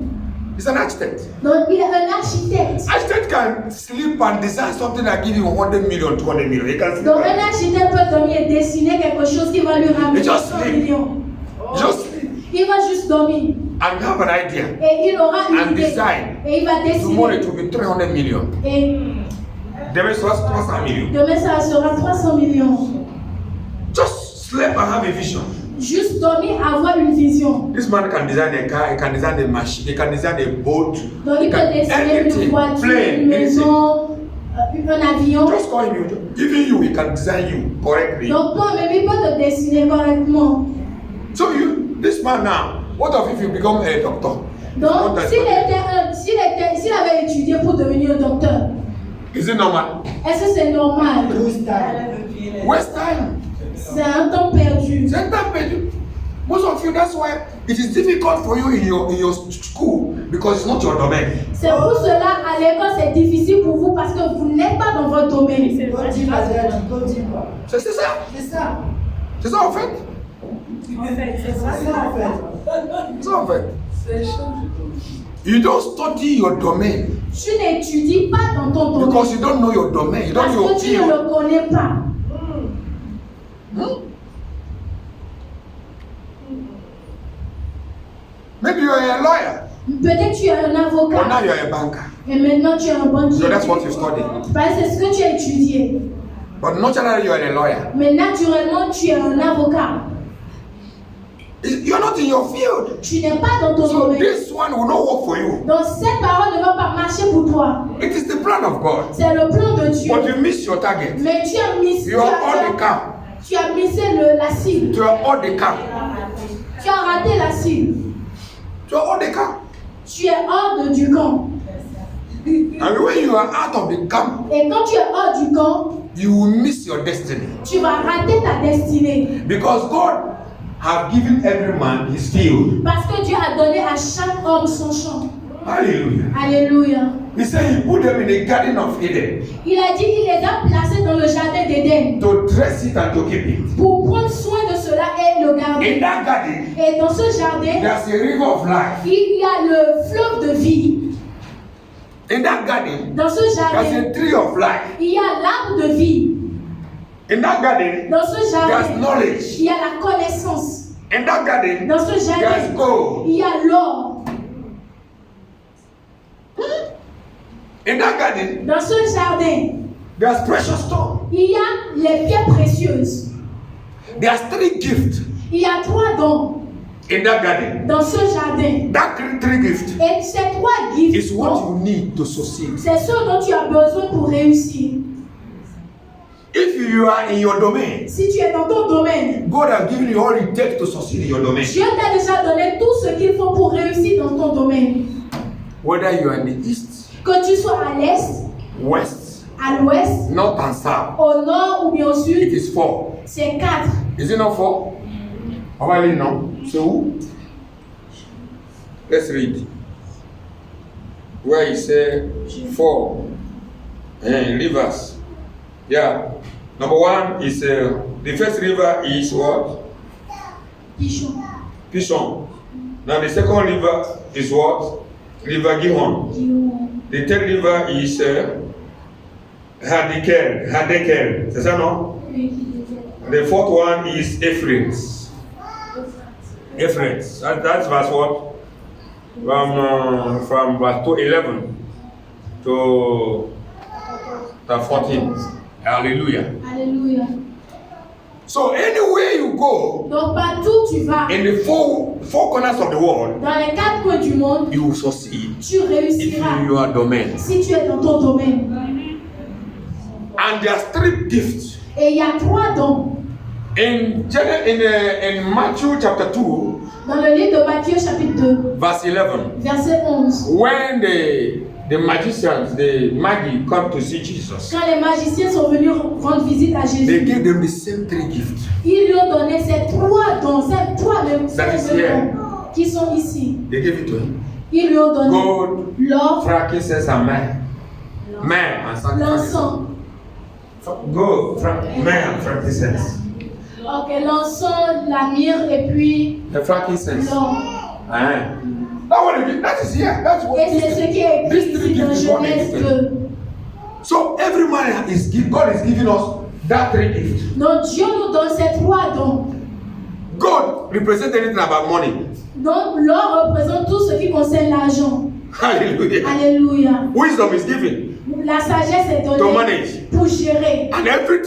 He's an architect. Donc, il est un architecte. Architect can sleep and design something that give you 100 million, 200 million. He can sleep. Donc, un architecte peut dormir et dessiner quelque chose qui va lui ramener He just 100 sleep. millions. Just sleep Il va juste dormir and have an idea. et il aura And une idée. design. Et il va Tomorrow it dessiner. will be 300 million. Et Demain it was 300 million. demain, ça sera 300 millions. Just sleep and have a vision. Juste dormir, avoir une vision. This man can design a car, he can design a machine, he can design a boat. Donc, il he peut can- dessiner une anything, voiture, plane, une anything. maison, un avion. Just call him. Even you, he can design you correctly. Donc, toi-même, il peut te dessiner correctement. So this man now, what if you become a doctor? Donc, What does- s'il avait étudié pour devenir docteur, Is it normal? est-ce que c'est normal? Waste time. C'est un temps perdu. C'est un temps perdu. Most of you, that's why it is difficult for you in your school because it's not your domain. C'est pour cela, à l'école, c'est difficile pour vous parce que vous n'êtes pas dans votre domaine. C'est ça. C'est ça en fait. C'est ça en fait. You don't study your domain Tu n'étudies pas dans ton domaine because you don't know your domain. You don't parce know your que tu ne field. le connais pas. Maybe you are a lawyer, Peut-être tu es un or now avocat you are a banker. et maintenant tu es un banquier. So that's what you study. Parce que c'est ce que tu as étudié. But naturally you are a lawyer. Mais naturellement, tu es un avocat. You are not in your field. Tu n'es pas dans ton So domaine. this one will not work for you. Donc cette parole ne va pas marcher pour toi. It is the plan of God. C'est le plan de Dieu. But you miss your target. Mais tu as mis, You are on the camp. tu as missé la cible. You are on the camp. Tu as raté la cible. You are on the camp. Tu es hors du camp. And when you are out of the camp, Et quand tu es hors du camp, you will miss your destiny. tu vas rater ta destinée. Because God have given every man his field. Parce que Dieu a donné à chaque homme son champ. Hallelujah. Alléluia. He said he put them in the garden of Eden Il a dit qu'il les a placés dans le jardin d'Éden to dress it and to keep it. pour prendre soin de cela et le In garder. that garden, Et dans ce jardin, there's a river of life. il y a le fleuve de vie. In that garden, Dans ce there's jardin, a tree of life. il y a l'arbre de vie. In that garden, Dans ce there's jardin, knowledge. il y a la connaissance. In that garden, Dans ce there's jardin, gold. il y a l'or. In that garden, Dans ce jardin, there's precious stone. il y a les pierres précieuses. There's 3 gifts Il y a 3 dons in that garden. dans ce jardin. That three gifts Et ces 3 gifts, is what you need to succeed. c'est ce dont tu as besoin pour réussir. If you are in your domain, Si tu es dans ton domaine, God has given you all it takes to succeed in your domain. Dieu t'a déjà donné tout ce qu'il faut pour réussir dans ton domaine. Whether you are in the east, Que tu sois à l'est, west, à l'ouest, north, and south, au nord ou bien au it sud, is 4. c'est 4. Is it not 4? How about it now? So who? Let's read. Where he said 4 rivers. Yeah. Number 1 is the first river is what? Pichon. Pishon. Now the second river is what? River Gihon. The third river is Hadekel. C'est ça non? The fourth one is Euphrates. Euphrates. That's verse what? From verse 11 to 14. Hallelujah. Alléluia. So anywhere you go, Donc partout où tu vas, in the four corners of the world, dans les 4 coins du monde, you will succeed tu if réussiras you are domain. si tu es dans ton domaine. And there's 3 gifts. Et il y a 3 dons. In Matthew chapter 2, Dans le livre de Matthieu chapitre 2, verse 11, verset 11. when the magicians, the magi, come to see Jesus, Quand les magiciens sont venus rendre visite à they Jésus, gave them the same 3 gifts. ils lui ont donné ces 3 dons, ces 3 mêmes That is here. dons qui sont ici. They gave it to him. Ils lui ont donné Gold, l'or, frankincense, and myrrh and sacrifice. l'encens. Go, man, frankincense. Ok, l'encens, la myrrhe et puis The frankincense. l'or. That is here. That's what Et c'est ce qui est écrit these 3 ici dans gifts is what they Genèse give. 2. So every man God is giving us that 3 gifts. Donc Dieu nous donne ces 3 dons. God represents anything about money. Donc l'or représente tout ce qui concerne l'argent. Hallelujah. Alléluia. Wisdom is given La sagesse est to donnée manage. pour gérer. And every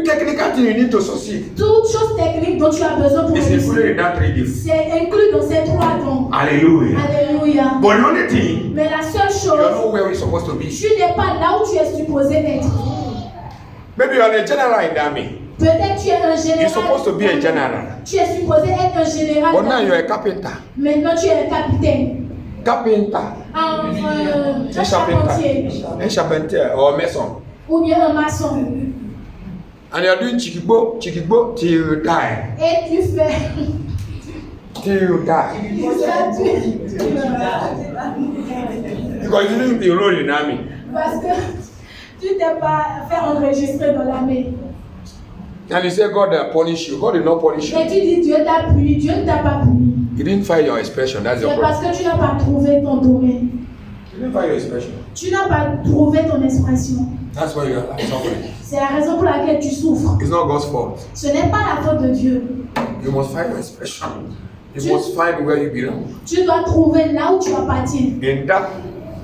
technical thing you need to succeed Toute chose technique dont tu as besoin pour is included réussir. in that 3 gifts. C'est inclus dans ces 3 dons. Hallelujah. Alléluia. But the only thing, Mais la seule you are chose, not where you're supposed to be. tu n'es pas là où tu es supposé être. Maybe you are a general in the army. Peut-être tu es un général. You're supposed to be a general. Tu es supposé être un général. But now you're a carpenter. Maintenant tu es un capitaine. Carpenter. Un A charpentier. A charpenter or mason. Ou bien un maçon. And you're doing chikigbo till you die. Et tu fais. Till you die. Because you didn't enroll in the army. Parce que tu t'es pas fait enregistrer dans l'armée. And you say God punish you. God did not punish Et you. tu dis Dieu t'a puni. Dieu ne t'a pas puni. You didn't find your expression. That's your C'est parce problem. que tu n'as pas trouvé ton domaine. You didn't find your expression. Tu n'as pas trouvé ton expression. That's why you're suffering. C'est la raison pour laquelle tu souffres. It's not God's fault. Ce n'est pas la faute de Dieu. You must find your expression. You must find where you belong. Tu dois trouver là où tu appartiens. In that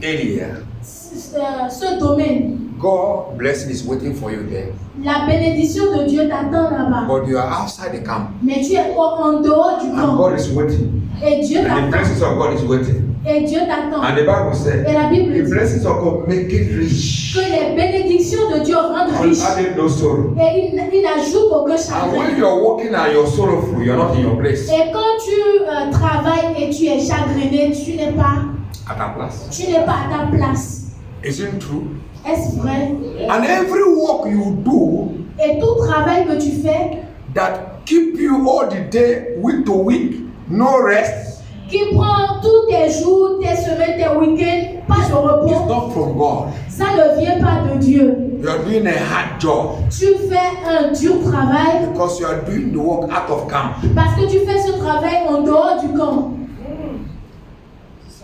area, Ce domaine, God blessing is waiting for you there. la bénédiction de Dieu t'attend là-bas. But you are outside the camp. Mais tu es en dehors du And camp. God is waiting. Et Dieu And the t'attend. blessings of God is waiting. Et Dieu t'attend. And the Bible said, Et la Bible the dit blessings of God make it rich. que les bénédictions de Dieu rendent And riches. added no sorrow. Et il n'ajoute aucun And when chagrin. you're walking and you're sorrowful, you're not in your place. Et quand tu travailles et tu es chagriné, tu n'es pas At that place. à ta place. Isn't it true? Est-ce vrai? And every work you do Et tout travail que tu fais, that keep you all the day, week to week, no rest, qui prend tous tes jours, tes semaines, tes week-ends, pas de is repos, not from God. ça ne vient pas de Dieu. You are doing a hard job Tu fais un dur travail because you are doing the work out of camp. parce que tu fais ce travail en dehors du camp.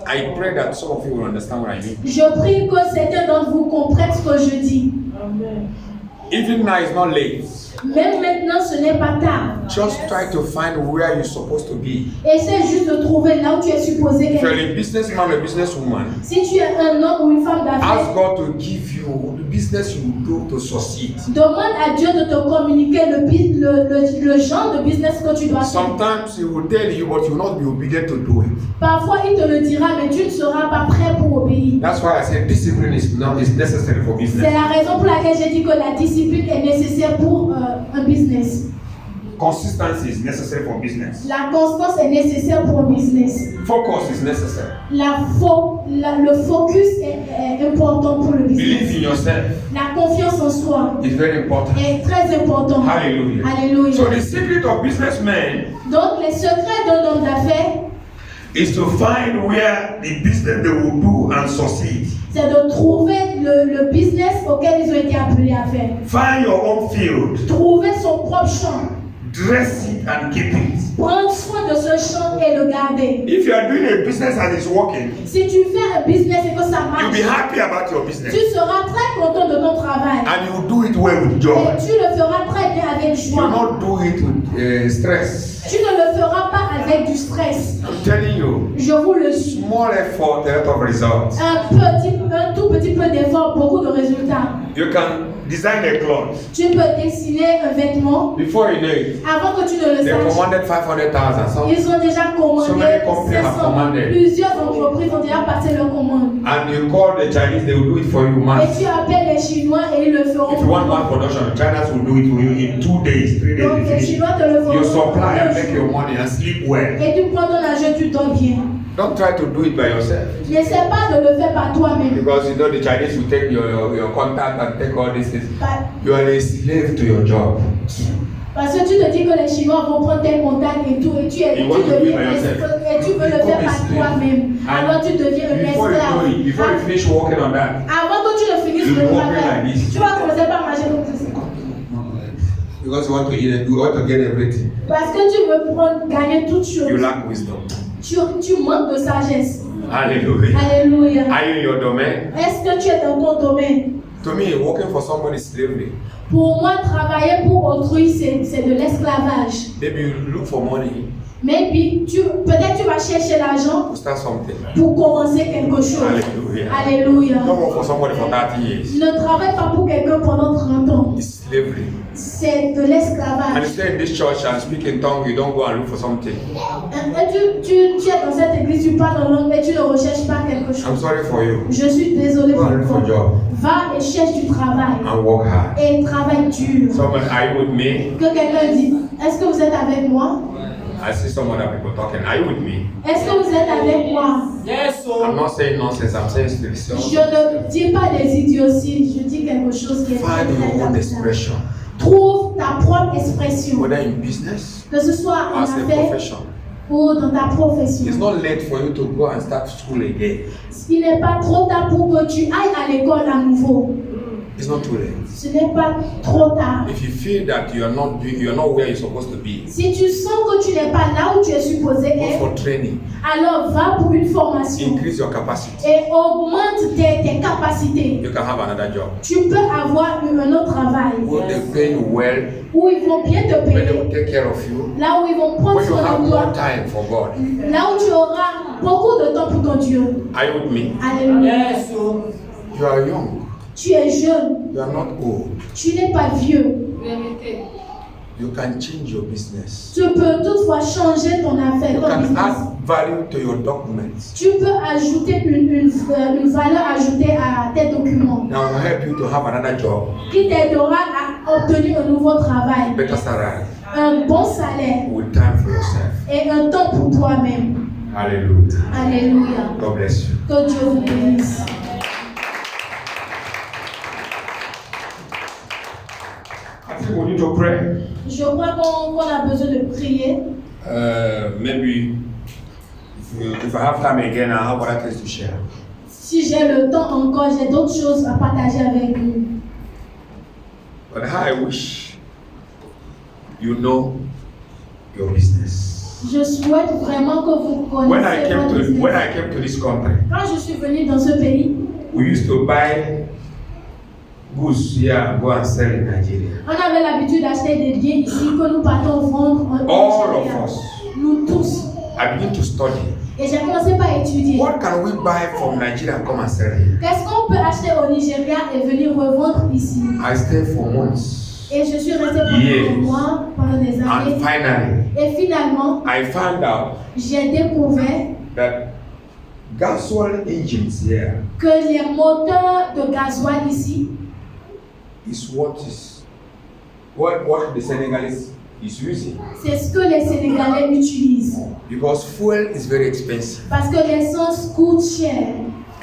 I pray that some of you will understand what I mean. Je prie que certains d'entre vous comprennent ce que je dis. Even now it's not late. Même maintenant, ce n'est pas tard. Just try to find where you're supposed to be. Essaie juste de trouver là où tu es supposé If you're être. a businessman or a businesswoman, Si tu es un homme ou une femme ask d'affaires, God to give you the business you do to succeed. demande à Dieu de te communiquer le genre de business que tu dois faire. Sometimes He will tell you, but you will not be obedient to do it. Parfois, il te le dira, mais tu ne seras pas prêt pour obéir. That's why I say discipline is necessary for C'est business. la raison pour laquelle j'ai dit que la discipline est nécessaire pour un business. Consistency is necessary for business. La constance est nécessaire pour un business. Focus is necessary. Le focus est important pour le business. Believe in yourself La confiance en soi It's very important. est très importante. Hallelujah. Alléluia. So the secret of businessmen Donc, les secrets d'un homme d'affaires, is to find where the business they will do and succeed. c'est de trouver le business auquel ils ont été appelés à faire. Find your own field, Trouver son propre champ. dress it and keep it. Prendre soin de ce champ et le garder. If you are doing a business and it's working, Si tu fais un business et que ça you'll marche, be happy about your business. tu seras très content de ton travail. And you do it well with Et joy. tu le feras très bien avec You joie. will not do it with stress. Tu ne le feras pas avec du stress. I'm telling you, Je vous le dis. small effort, a lot of results. Un tout petit peu d'effort, beaucoup de résultats. You can design a cloth. Tu peux dessiner un vêtement Before you know it, avant que tu ne le they saches. commanded 500,000. So, Ils ont déjà commandé, So many companies have commanded. plusieurs entreprises ont déjà passé leur commande. and you call the Chinese, they will do it for you, Et mass. tu appelles les Chinois et ils le feront. If you want mass production, the Chinese will do it for you in 2 days, 3 days. Donc you les finish. Chinois te le feront. You supply and en make 2 your jours. money and sleep well. Et tu prends ton argent, tu dors bien. Don't try to do it by yourself. N'essaie pas de le faire par toi-même. Because you know the Chinese will take your contact and take all these things. Pas- You are a slave to your job. Parce que tu te dis que les Chinois vont prendre tes contacts et tout, et tu You want to do it deviens by yourself. et tu veux le Become faire a par slave. toi-même. And Alors tu deviens un Before you esclave. do it, before you finish working on that, Avant que tu ne finisses You le walk travail, like this. tu vas commencer par marcher comme ça. because you want to eat it, you want to get everything, Parce que tu veux prendre, gagner toutes you choses. lack wisdom. Tu manques de sagesse. Hallelujah. Alléluia. Are you in your domain? Est-ce que tu es dans ton domaine? To me, working for somebody is slavery. Pour moi, travailler pour autrui, c'est de l'esclavage. Maybe you look for money Maybe peut-être tu vas chercher l'argent to start something. pour commencer quelque chose. Hallelujah. Alléluia. Don't work for somebody for 30 years. Ne travaille pas pour quelqu'un pendant 30 ans. It's slavery. C'est de And l'esclavage. you stay in this church and speak in tongue, you don't go and look for something. Et tu es dans cette église, tu parles en langue, mais tu ne recherches pas quelque I'm chose. sorry for you. Je suis désolée Go pour and look for a toi. job Va et cherche du travail. and work hard. Et travaille dur. Someone, are you with me? Que quelqu'un dise, est-ce que vous êtes avec moi? I see some other people talking. Are you with me? Est-ce que vous êtes avec moi? Yes, so. I'm not saying nonsense. I'm saying Je spiritual. ne dis pas des idioties, je dis quelque chose qui est très Find your très own important. expression, Trouve ta propre expression, whether in business que ce soit en or as a affaires profession. ou dans ta It's profession. not late for you to go and start school again. Il n'est pas trop tard pour que tu ailles à l'école à nouveau. It's not too late. Ce n'est pas trop tard. If you feel that you are not where you're supposed to be, Si tu sens que tu n'es pas là où tu es supposé go être, for training. alors va pour une formation Increase your capacity. et augmente tes capacités. You can have another job Tu peux avoir un autre travail where they pay you well, où ils vont bien te where they will payer, take care of you, là où ils vont prendre where you soin have de more toi, time for God. là où tu auras beaucoup de temps pour ton Dieu. Are you with me? Alléluia. Yes, so. You are young. Tu es jeune, You are not old. tu n'es pas vieux. Vérité. You can change your business. Tu peux toutefois changer ton affaire, You ton can business. add value to your documents. Tu peux ajouter une valeur ajoutée à tes documents That will help you to have another job, qui t'aidera à obtenir un nouveau travail, better salary, un bon salaire with time for yourself. et un temps pour toi-même. Hallelujah. Alléluia. God bless you. Que Dieu vous bénisse. I think we need to pray. Je crois qu'on a besoin de prier. Maybe if I have time again, I have other things to share. Si j'ai le temps encore, j'ai d'autres choses à partager avec vous. But I wish you know your business. Je souhaite vraiment que vous When I connaissiez came votre to business. when I came to this country, Quand je suis venue dans ce pays, we used to buy goods here and go and sell in Nigeria. on avait l'habitude d'acheter des biens ici que nous partons vendre en All of Nigeria. us. Nous tous. I began to study. Et j'ai commencé par étudier. What can we buy from Nigeria and come and sell here? Qu'est-ce qu'on peut acheter au Nigeria et venir revendre ici? I stayed for months, Et je suis restée pendant Yes. des mois, pendant des and années. finally, Et finalement, I found out j'ai découvert that gasoil engines here que les moteurs de gasoil ici, is what the Senegalese is using, c'est ce que les Sénégalais utilisent. because fuel is very expensive. Parce que l'essence coûte cher.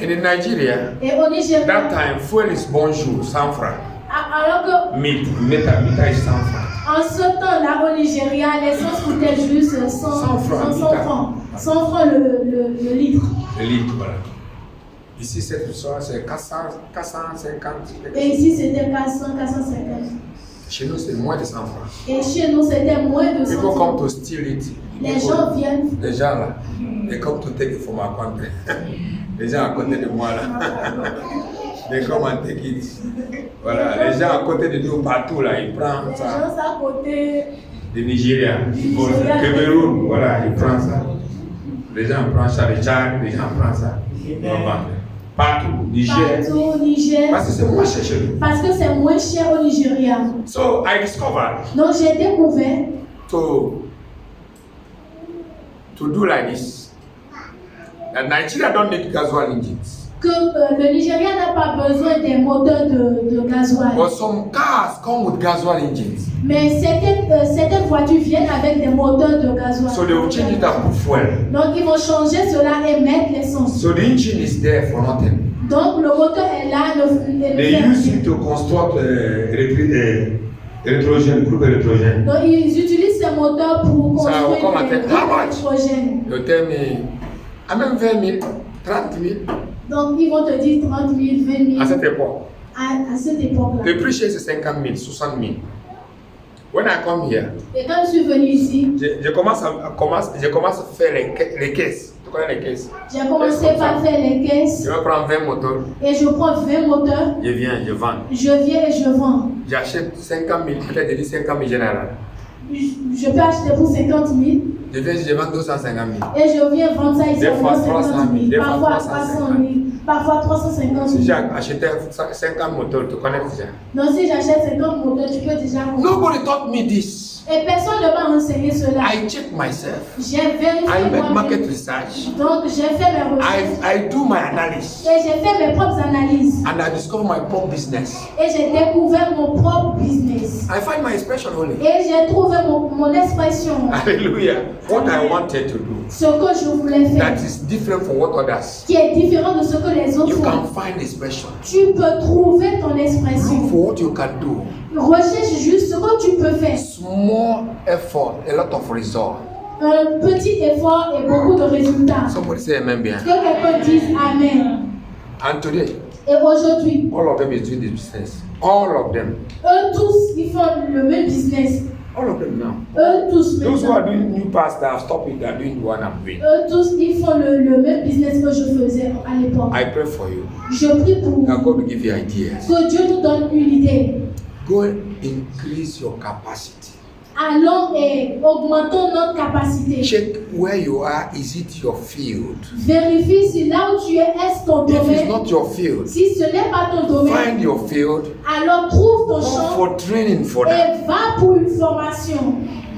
And in Nigeria, Et au that Nigeria, time fuel is bonjour, 100 francs. alors que Meter is 100 francs. en ce temps-là, au Nigeria, l'essence coûtait juste 100 francs, 100 francs. 100 francs le litre. Le litre, voilà. Ici, cette soir, c'est 450. Et ici, c'était 400, 450. Chez nous, c'est moins de 100 francs. Et chez nous, c'était moins de 100 People come francs. to steal it. Les gens viennent. Les gens là, they come to take it from our country. Les gens à côté de moi là, they come and take it. Voilà, les gens à côté de nous partout là, ils prennent Les ça. gens à côté. Le Nigeria, Nigeria. Cameroun, voilà, ils prennent ça. Les gens prennent ça, les Tchad, les gens prennent ça. Partout, Niger. Partout au Niger. Parce que c'est moins cher chez nous. Parce que c'est moins cher au Nigeria. So I discovered Donc j'ai découvert to do like this. And Nigeria don't need gasoil engines. que le Nigeria n'a pas besoin des moteurs de gasoil. But some cars come with gasoil engines. Mais certaines voitures viennent avec des moteurs de gasoil. So they will change it and put fuel. Donc ils vont changer cela et mettre l'essence. So the engine is there for nothing. Donc le moteur est là, ne they fait use rien. it to construct électrogène, groupe électrogène. Donc ils utilisent ces moteurs pour Ça va comme à construire des tête. How groupes much? électrogènes. You tell me, I même 20 000, 30 000 Donc ils vont te dire 30 000, 20 000 à cette époque. à cette époque-là. Le prix cher c'est 50 000, 60 000. When I come here, Et quand je suis venu ici, je commence à faire les caisses. Tu connais les caisses? j'ai commencé par faire les caisses Je vais prendre 20 moteurs, et je prends 20 moteurs, je viens, je vends. je viens et je vends. J'achète 50 000, peut-être je dis 50 000 général. Je peux acheter pour 50 000 Je viens, je vends 250 000. et je viens vendre ça ici Des fois, pour 50 300 000, 000, des fois, parfois 350 300 000, parfois 350 Si 000. j'ai acheté 50 moteurs, tu connais déjà. Donc si j'achète 50 moteurs, tu peux déjà comprendre. Nobody taught me this. Et personne ne m'a enseigné cela. I check myself. J'ai vérifié I make market moi-même. research. Donc j'ai fait mes recherches I do my analysis. et j'ai fait mes propres analyses And I discover my propre business. et j'ai découvert mon propre business. I find my expression only. Et j'ai trouvé mon expression, Hallelujah. What I wanted to do. ce que je voulais faire, That is different from what others. qui est différent de ce que les autres You font. can find expression. Tu peux trouver ton Look expression. for what you can do. Recherche juste ce que tu peux faire. Small effort, a lot of result. Un petit effort et beaucoup de résultats. Somebody say amen bien. Que quelqu'un dise Amen. And today, Et aujourd'hui, all of them is doing this business. All of them. eux tous, ils font le même business. All of them now. Eux tous, Those who are maintenant, doing new paths that have stopped it, they are doing the one I'm doing. eux tous, ils font le même business que je faisais à l'époque. I pray for you. Je prie pour That vous. God will give you ideas. Que Dieu nous donne une idée. Go and increase your capacity. Allons et augmentons notre capacité. Check where you are. Is it your field? Vérifie si là où tu es, est-ce ton If it's domaine. not your field, Si ce n'est pas ton domaine, find your field. alors trouve ton Go champ for training for that. et va pour une formation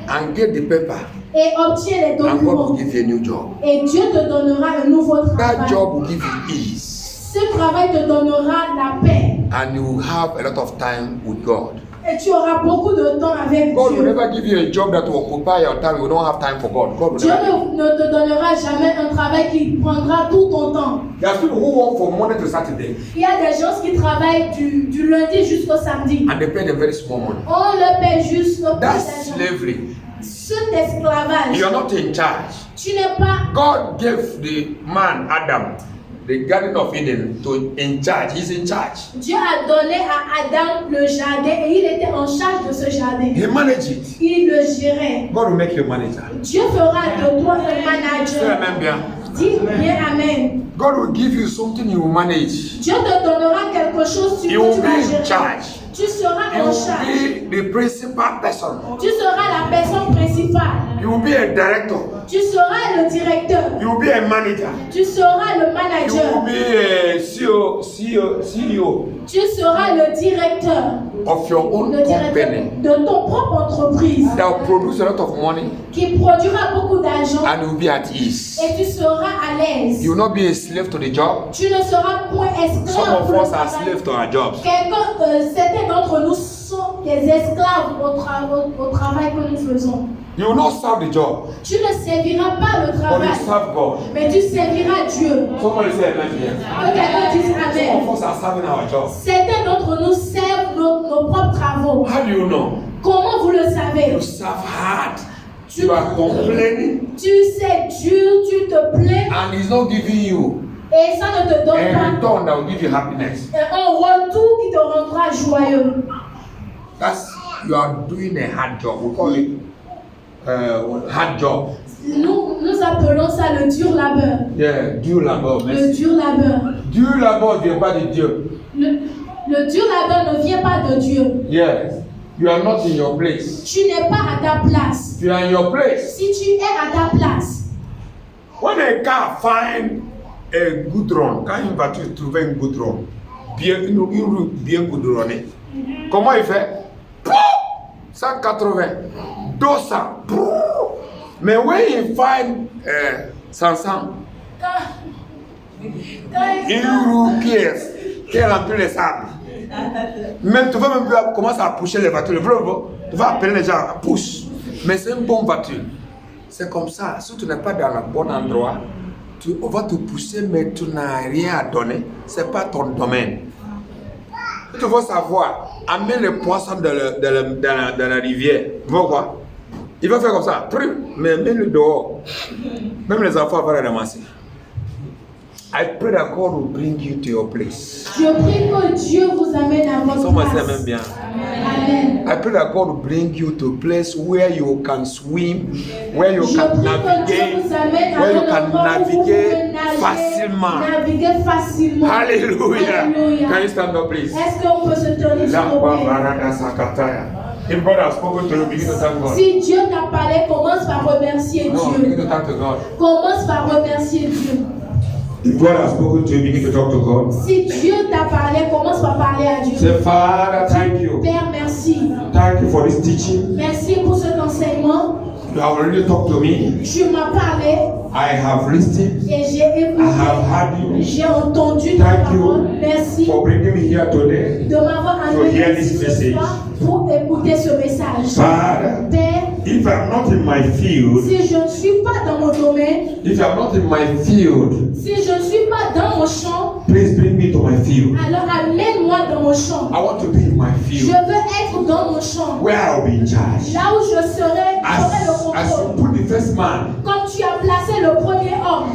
And get the paper. et obtiens les And God documents. will give you a new job. Et Dieu te donnera un nouveau That travail. job will give you ease. Ce travail te donnera la paix. And you will have a lot of time with God. Et tu auras beaucoup de temps avec God will Dieu. never give you a job that will occupy your time. You don't have time for God. God will Dieu never give you. ne te donnera jamais un travail qui prendra tout ton temps. There are people who work from Monday to Saturday Il y a des gens qui travaillent du lundi jusqu'au samedi. and they pay them very small money. On leur paie juste le That's prix d'argent. slavery. Cet esclavage, You are not in charge. tu n'es pas. God gave the man Adam the Garden of Eden to in charge. He's in charge. Dieu a donné à Adam le jardin et il était en charge de ce jardin. He managed it. Il le gérait. God will make you a manager. Dieu fera de toi un Say manager. amen bien. Dis bien Amen. God will give you something you manage. Dieu te donnera quelque chose sur You que will tu be vas in gérer. charge. Tu seras You en will charge. be the principal person. Tu seras la personne principale. You will be a director. Tu seras le directeur. You will be a manager. Tu seras le You will manager. be a CEO Tu seras le directeur. of your own Le directeur company de ton propre entreprise that will produce a lot of money qui produira beaucoup d'argent and you will be at ease. et tu seras à l'aise. You will not be a slave to the job. Tu ne seras point Some esclave. of pour le us are travail. slaves to our jobs. Certains d'entre nous sont des esclaves au travail que nous faisons. You will not serve the job, Tu ne serviras pas le but travail, you serve God. mais tu serviras Dieu. Somebody say amen here. Que quelqu'un dise Some Amen. of us are serving our job. Certains d'entre nous servent nos propres travaux. How do you know? Comment vous le savez? You serve hard. You are complaining Tu sais dur, tu te plains and He's not giving you et ça ne te donne a pas return that will give you happiness. un retour qui te rendra joyeux. That's you are doing a hard job. We call it hard job. Nous appelons ça le dur labeur. Yeah, dur labor. Le Merci. dur labeur. Dur labor vient pas de Dieu. Le dur labeur ne vient pas de Dieu. Yes. You are not in your place. Tu n'es pas à ta place. You are in your place. Si tu es à ta place, When a car find a goudron, quand une voiture trouve un goudron, une route bien goudronnée, comment il fait? 180, 200. Mais when you find 500, une roue qui est remplie de sable, même tu vas même commencer à pousser les voitures. Tu vas appeler les gens, pousse. Mais c'est une bonne voiture. C'est comme ça. Si tu n'es pas dans le bon endroit, on va te pousser, mais tu n'as rien à donner. Ce n'est pas ton domaine. Tu veux savoir, amène les poissons dans la rivière. Tu vois quoi? Il va faire comme ça. Mais mets-le dehors. Même les enfants vont les ramasser. I pray that God will bring you to your place. je prie que Dieu vous amène à votre Someone say place. amen bien. Amen. I pray that God will bring you to a place where you can swim, where you Je can prie que Dieu navigate, vous amène à where you un can endroit où vous pouvez navigate nager, facilement. naviguer facilement. Hallelujah. Alléluia. Can you stand up, please? Est-ce qu'on peut se tenir La sur nos pieds? barada sakataya. If God has spoken to you, begin to thank God. Si Dieu t'a parlé, commence par remercier No, begin Dieu. to thank God. Commence par remercier Dieu. If God has spoken to you, begin to talk to God. Si Dieu t'a parlé, commence par parler à Dieu. Say, Father, thank you. Père, merci. Thank you for this teaching. Merci pour cet enseignement. You have already talked to me. Tu m'as parlé I have listened. et j'ai I écouté. have heard you. J'ai entendu ta Thank you parole. Merci for bringing me here today. de m'avoir to hear amené this ici ce message. soir pour écouter ce message. Father, Père, if I'm not in my field, si je ne suis pas dans mon domaine, If you are not in my field, si je ne suis pas dans mon champ, please bring me to my field. alors amène-moi dans mon champ. I want to be in my Je field veux être dans mon champ. Where I'll be in charge. Là où je serai, j'aurai le as you contrôle. put the first man Comme tu as placé le premier homme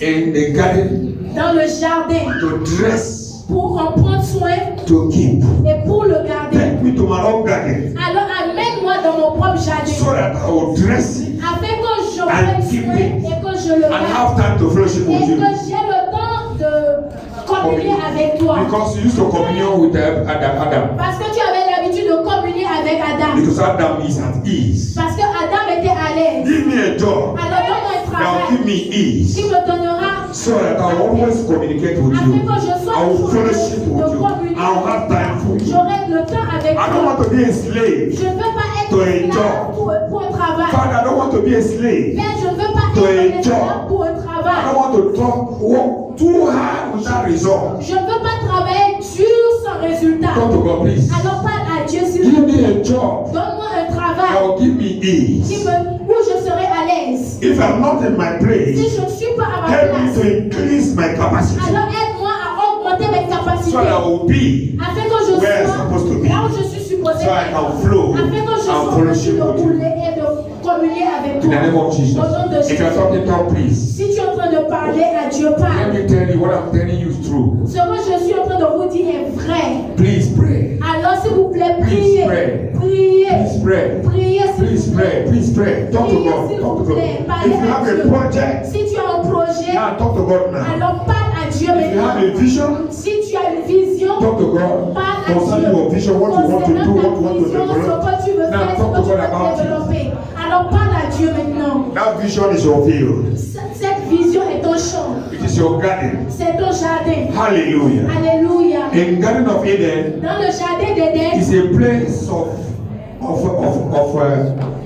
in the garden dans le jardin to dress, pour en prendre soin To keep. et pour le garder. Take me to my own garden Alors amène-moi dans mon propre so jardin that I will dress it afin que je And prenne keep soin it. et que je le and garde have time to fellowship et with que you. j'ai le temps de communier avec toi. because you used to communion with Adam. Parce que tu avais l'habitude de communier avec Adam. Because Adam is at ease. Parce que Adam était à l'aise. Give me a job Alors donne-moi un that will travail give me ease qui me donnera so that I will always communicate with afin you. que je sois I will toujours fellowship de with you. communier. I will have time for you. J'aurai le temps avec I don't want toi. to be a slave. Je ne veux pas To a être esclave job. pour un travail. Father, I don't want to be a slave. Père, je ne veux pas To a être esclave job. pour un I don't travail. want to work too hard without result. Je ne veux pas travailler dur sans résultat. Come to God, please. Alors parle à Dieu s'il Give te plaît. me a job Donne-moi un that travail will give me ease. où je serai à l'aise. If I'm not in my Si place, je ne suis pas à ma help me place, to increase my capacity alors aide-moi à augmenter mes capacités. so that I will be Afin que je where I'm sois supposed to be. là où je suis supposé So I être. can flow Afin que je and sois fellowship de with you. rouler et de communier avec In toi. the name of Jesus. Au nom de If you're Jésus. talking, talk please. Si tu es en train de parler à Dieu, Let parle. me tell you what I'm telling you is true. Ce que je suis en train de vous dire est vrai. Please pray. Alors s'il vous plaît, Please priez. pray. Priez. Please pray. Priez s'il Please vous plaît. pray. Please pray. Talk to God. S'il Talk vous to God. plaît, If parlez you à have a Dieu. project, Si tu as un projet, now talk to God now. alors parle à Dieu If you have maintenant. a vision, Si tu as une vision, talk to God parle à concerning Dieu. your vision, what you want to do, what you want to Concernant ta vision, develop. ce que tu veux Now faire, ce talk que to tu God veux about it. développer. Alors parle à Dieu maintenant. That vision is your field. Cette vision est ton champ. It is your garden. C'est ton jardin. Hallelujah. Alléluia. In Garden of Eden Dans le jardin d'Éden, is a place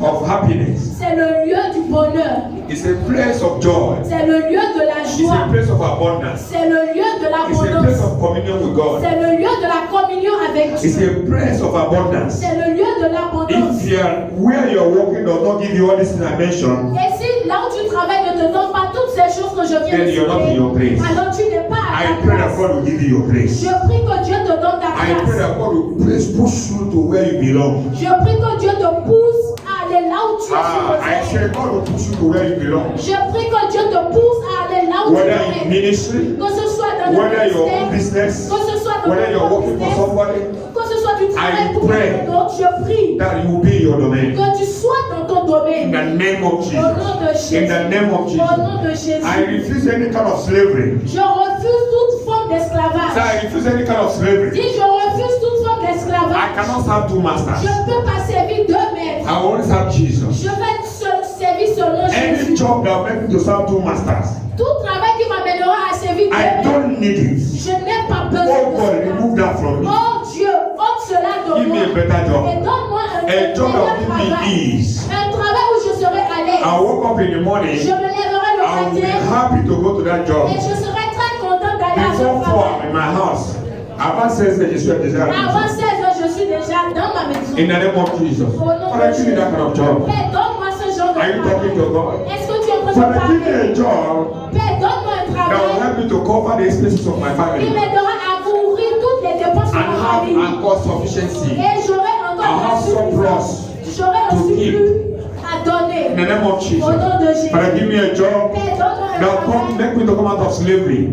of happiness. c'est le lieu du bonheur. It's a place of joy. C'est le lieu de la It's joie. a place of abundance. C'est le lieu de It's a place l'abondance. of communion with God. C'est le lieu de la communion avec It's Dieu. a place of abundance. C'est le lieu de l'abondance. If where you're working does not give you all these things I mentioned, Et si là où tu travailles ne te donne pas toutes ces choses que je viens de then you're not in your citer, place. alors tu n'es pas à I ta pray that place. God will give you your place. Je prie que Dieu te donne ta I pray place. that God will push you to where you belong. Je prie que Dieu te pousse à aller là où tu es I supposé say être. God will push you to where you belong. Je prie que Dieu te pousse à aller là où tu Whether dois in être. ministry, Que ce soit dans le whether your own ministère, business, que ce soit dans whether ton you're propre working for business, somebody, que ce soit du travail I pour pray quelqu'un d'autre, je prie that you will be in your domain. que tu sois dans ton In domaine. the name of Au Jesus. nom de Jésus. In the name of Au Jesus. nom de Jésus. I refuse any kind of slavery. Je refuse toute forme Say, d'esclavage. I refuse any kind of slavery. Dis, je refuse toute forme l'esclavage. cannot serve two Je masters. ne peux pas servir deux maîtres. I will only serve Jesus. Je vais servir seulement Any Jésus. job that makes me to serve two masters, Tout travail qui m'amènera à servir deux I maîtres, don't need it. je n'ai pas besoin Oh de God, cela. remove that from me. Oh Dieu, ôte cela de Give moi. me a better job. Et donne-moi un A job that meilleur will give me travail. ease. Un travail où je serai à l'aise. I woke up in the morning. Je me lèverai le I will be matin happy to go to that job. et je serai très content d'aller à ce Before 4 travail. in my house. Avant 16 je suis déjà. Avant 16 heures, je suis déjà dans ma maison. In the name of Jesus. Father, give me that kind of job. Père, donne-moi ce genre de Are you talking to travail. God? Est-ce que tu es en train de Father, give me parler? a job Père, donne-moi un that will travail help me to cover the expenses of my qui family m'aidera à couvrir toutes les dépenses de And ma have famille. and cause sufficiency. Et j'aurai I encore un have surplus J'aurai un to surplus à donner. in the name of Au Jesus. nom de Jésus. Father, give me a job Père, donne-moi un that come travail make me to come out of slavery.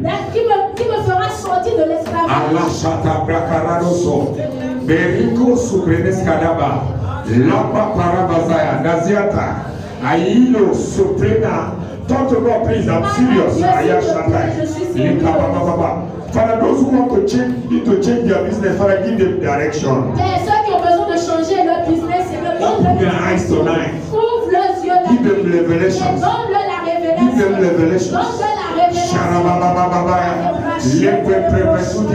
qui me fera sortir de l'esclavage. Allah shata brakaradoso. Beriko subrenes kadaba. Lapa parabazaya. Naziata. Ailo suprena. Talk to God, please. I'm serious. Aya shata. Likabababa. Father, those who want to need to change their business, Father, give them direction. Père, ceux qui ont besoin de changer leur business, Seigneur, Open their eyes tonight. ouvre leurs yeux là. Give them Et revelations. donne-leur la révélation. Give them revelations. Donne-leur la révélation. Sharababababa.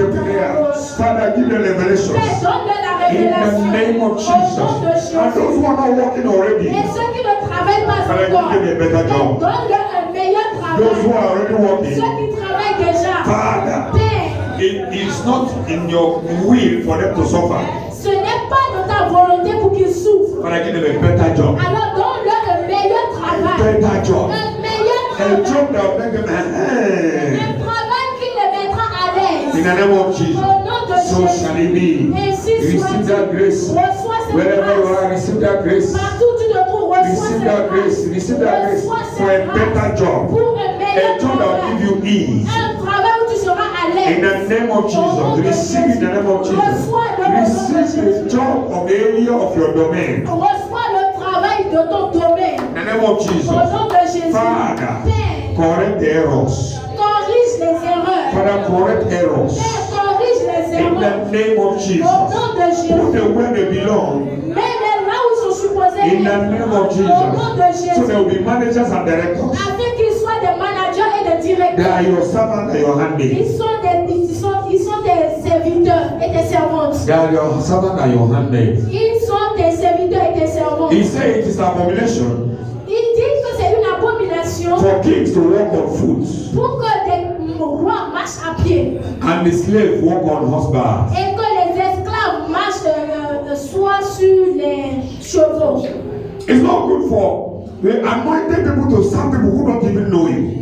Father, give them revelations. Père, donne-leur la In révélation. the name of Au nom de Jesus. And Jésus. those who are not working already, Et ceux qui ne travaillent pas Father, encore, give them a better Père, job. donne-leur un meilleur Those who travail. are already Ceux working, qui travaillent déjà, Father, Père, it is not in your will for them to suffer. ce n'est pas dans ta volonté pour qu'ils souffrent. Father, give them a better job. Alors donne-leur un meilleur travail. Better job. Un meilleur A travail. job that will make them Un travail qui les mettra à in l'aise. the name of Jesus. Au nom de So Jésus. shall it be. Ainsi Receive that soit-il. grace. Reçois cette Wherever you grâce. are, receive that grace. Partout où tu te trouves, reçois Receive cette that grace. grâce. Receive that grace Reçois for a cette better grâce. job. Pour un meilleur A job that will give you travail. ease. Un travail où tu seras à l'aise. In the name of Jesus, receive in the name of Jesus. Receive the job of the area of your domain. Reçois le travail de ton domaine. In the name of Au Jesus. nom de Jésus. Father, Père, correct the errors. corrige les erreurs. Father, correct errors. Père, corrige les In erreurs. the name of Au Jesus. nom de Put Jésus. them where they belong. Mets-les là où ils sont supposés In the être. name of Au nom de Jesus. So Jésus. there will be managers and directors. Afin qu'ils soient des managers et des They directeurs. are your servants and your handmaids. Ils sont des serviteurs et des servantes. They are your servants and your handmaids. Ils sont des serviteurs et des servantes. He said it is an abomination Ils disent que c'est une abomination for kings to walk on foot pour que des rois marchent à pied and the slave walk on horseback. et que les esclaves marchent soit sur les chevaux. It's not good for the anointed people to serve people who don't even know you.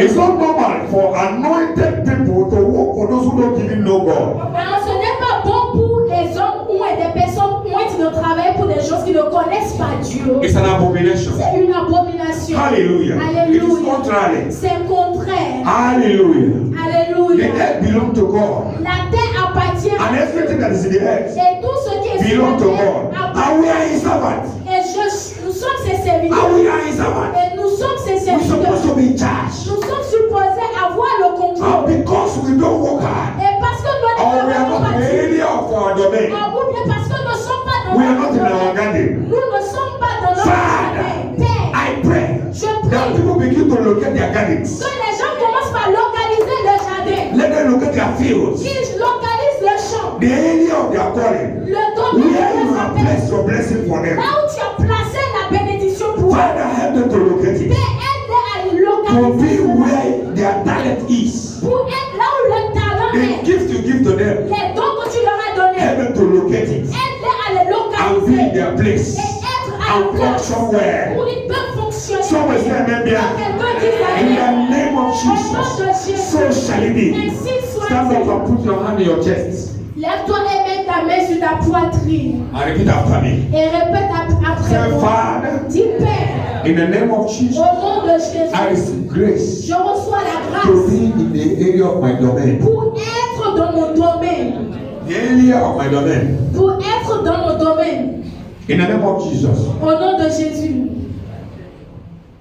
It's not normal for anointed people to work for those who don't even know God. Alors ce n'est pas bon pour les hommes ou des personnes qui de travailler pour des gens qui ne connaissent pas Dieu. It's an abomination. C'est une abomination. Hallelujah. It is Alléluia. contrary. C'est contraire. Hallelujah. The Alléluia. earth belongs to God. La terre appartient à And Dieu. everything that is in the earth Et tout ce qui est sur belongs la to terre God. And we appartient. are His servants. Et nous sommes ses serviteurs. And we are His servants. Et nous sommes ses We're supposed serviteurs. to be in charge. Nous sommes supposés avoir le And contrôle. because we don't work hard, Et parce que nous ne or we are travaillons not pas in the Dieu. area of our domain, Ou bien parce que nous ne sommes pas dans we are not in notre our garden. Nous ne sommes pas dans notre Father, jardin. Père, I pray je that prie people begin to locate their gardens. que les gens commencent par localiser le jardin. Let them locate their fields, Qu'ils localisent le champ. the area of their calling, Le domaine where de you sa have paix. placed your blessing for them. Là où tu as placé la bénédiction pour eux. Father, help them to locate it. Père, aide-les à To localiser be cela. where their talent is. Pour être là où le talent The est. gift you give to them, Les dons que tu leur as donnés. help them to locate it Aide-les à les and be localiser. in their place Et être à and la work place somewhere. où ils peuvent fonctionner. Somewhere say amen bien. Quelqu'un dit In the amen. name of Jesus, so shall it be. Ainsi Stand up soit-il. and put your hand in your chest Lève-toi et mets ta main sur ta poitrine. and repeat after me. Et répète après Say, moi. Father, Dis Père, in the name of au Jesus, nom de Jésus, I receive grace je reçois la to grâce be in the area of my domain. pour être dans mon domaine. The area of my domain. Pour être dans mon domaine. In the name of Jesus. Au nom de Jésus.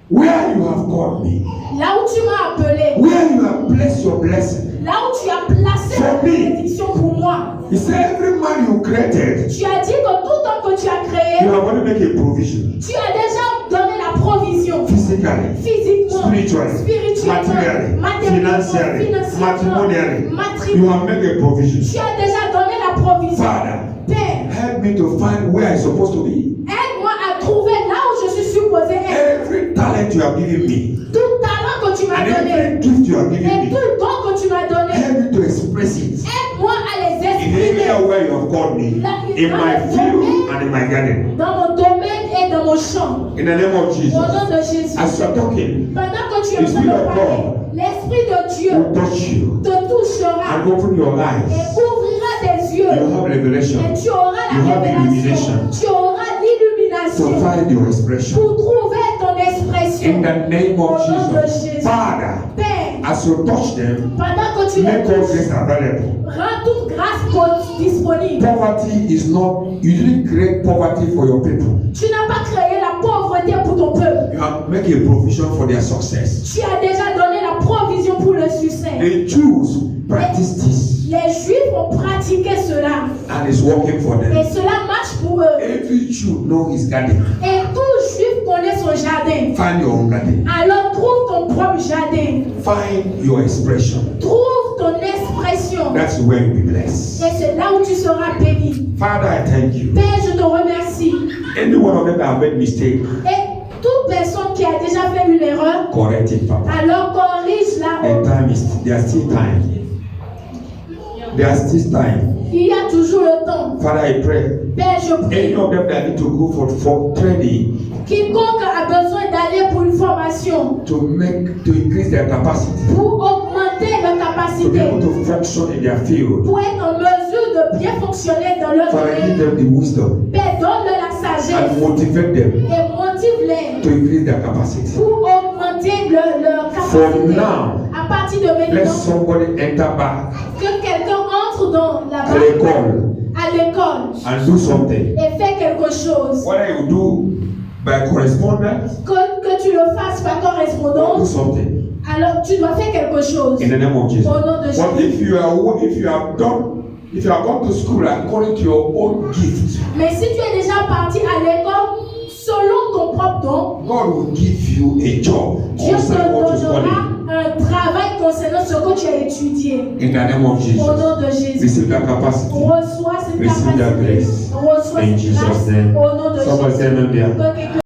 Where you have called me, Là où tu m'as appelé, where you have placed your blessing, Là où tu as placé For la me. bénédiction pour moi. He said, every man you created, Tu as dit que tout homme que tu as you créé, have already made a provision. tu as déjà donné la provision. Physically, Physiquement, spiritually, spirituellement, financially, matrimonially. You matrimonialement. have made a provision. Tu as déjà donné la provision. Father, Père, help me to find where I'm supposed to be. aide-moi à trouver là où je suis supposé être. Every talent you have given me, Tout talent que tu m'as and donné, every gift you have given et me, tout don que tu m'as donné, help me to express it aide-moi à les in the area exprimer where you have called me, in my field and in my garden. dans mon domaine et dans mon champ. In the name of Au Jesus. nom de Jésus. As you are talking, Pendant que tu es en the train Spirit de of parler, God l'Esprit de Dieu will touch you te touchera and open your et eyes. ouvrira tes yeux. You have revelation Et tu auras You la have révélation. illumination. Tu auras to l'illumination find your expression. pour trouver ton expression. In the name Au of nom de Jesus. Jésus. Father, Père, as you touch them, pendant que tu les make all touches, grace available. rends toute grâce disponible. Poverty is not, you didn't create poverty for your people. Tu n'as pas créé la pauvreté pour ton peuple. You have make a provision for their success. Tu as déjà donné la provision pour le succès. The Jews practice this Les Juifs ont pratiqué cela. and it's working for them. Et cela marche pour eux. Every Jew know his garden. Et tout Juif connaît son jardin. Find your own garden. Alors trouve ton propre jardin. Find your expression. Trouve ton expression. That's where you'll be blessed. Et c'est là où tu seras béni. Father, I thank you. Père, je te remercie. Any one of them that have made mistake, Et toute personne qui a déjà fait une erreur, correct it, Papa. alors corrige-la. And time is, there's still time. There's still time. Il y a toujours le temps. Father, I pray. Père, je Any prie. of them that need to go for training Quiconque a besoin d'aller pour une formation, to increase their capacity, pour augmenter leur to be capacité, able to function in their field. pour être en mesure de bien fonctionner dans leur Father, give domaine. them the wisdom Père, donne-leur la and sagesse motivate them et motive-les to increase their capacity. pour augmenter leur From capacité. now, À partir de let maintenant, somebody enter back que quelqu'un entre dans la to l'école à l'école and do something. et fait quelque chose. Whether you do by correspondence Que tu le fasses par or do correspondance, something alors tu dois faire quelque chose. in the name of Jesus. Au nom de But Jésus. if you have gone to school according to your own gift, Mais si tu es déjà parti à l'école selon ton propre don, God will give you a job Dieu te concerning what you donnera study. un travail concernant ce que tu as étudié. In the name of Au Jesus. nom de Jésus. Receive that capacity. Reçois cette Receive that capacité. grace. Reçois In cette Jesus' grâce. name. Au nom de Somebody Jésus. say amen there. Que quelqu'un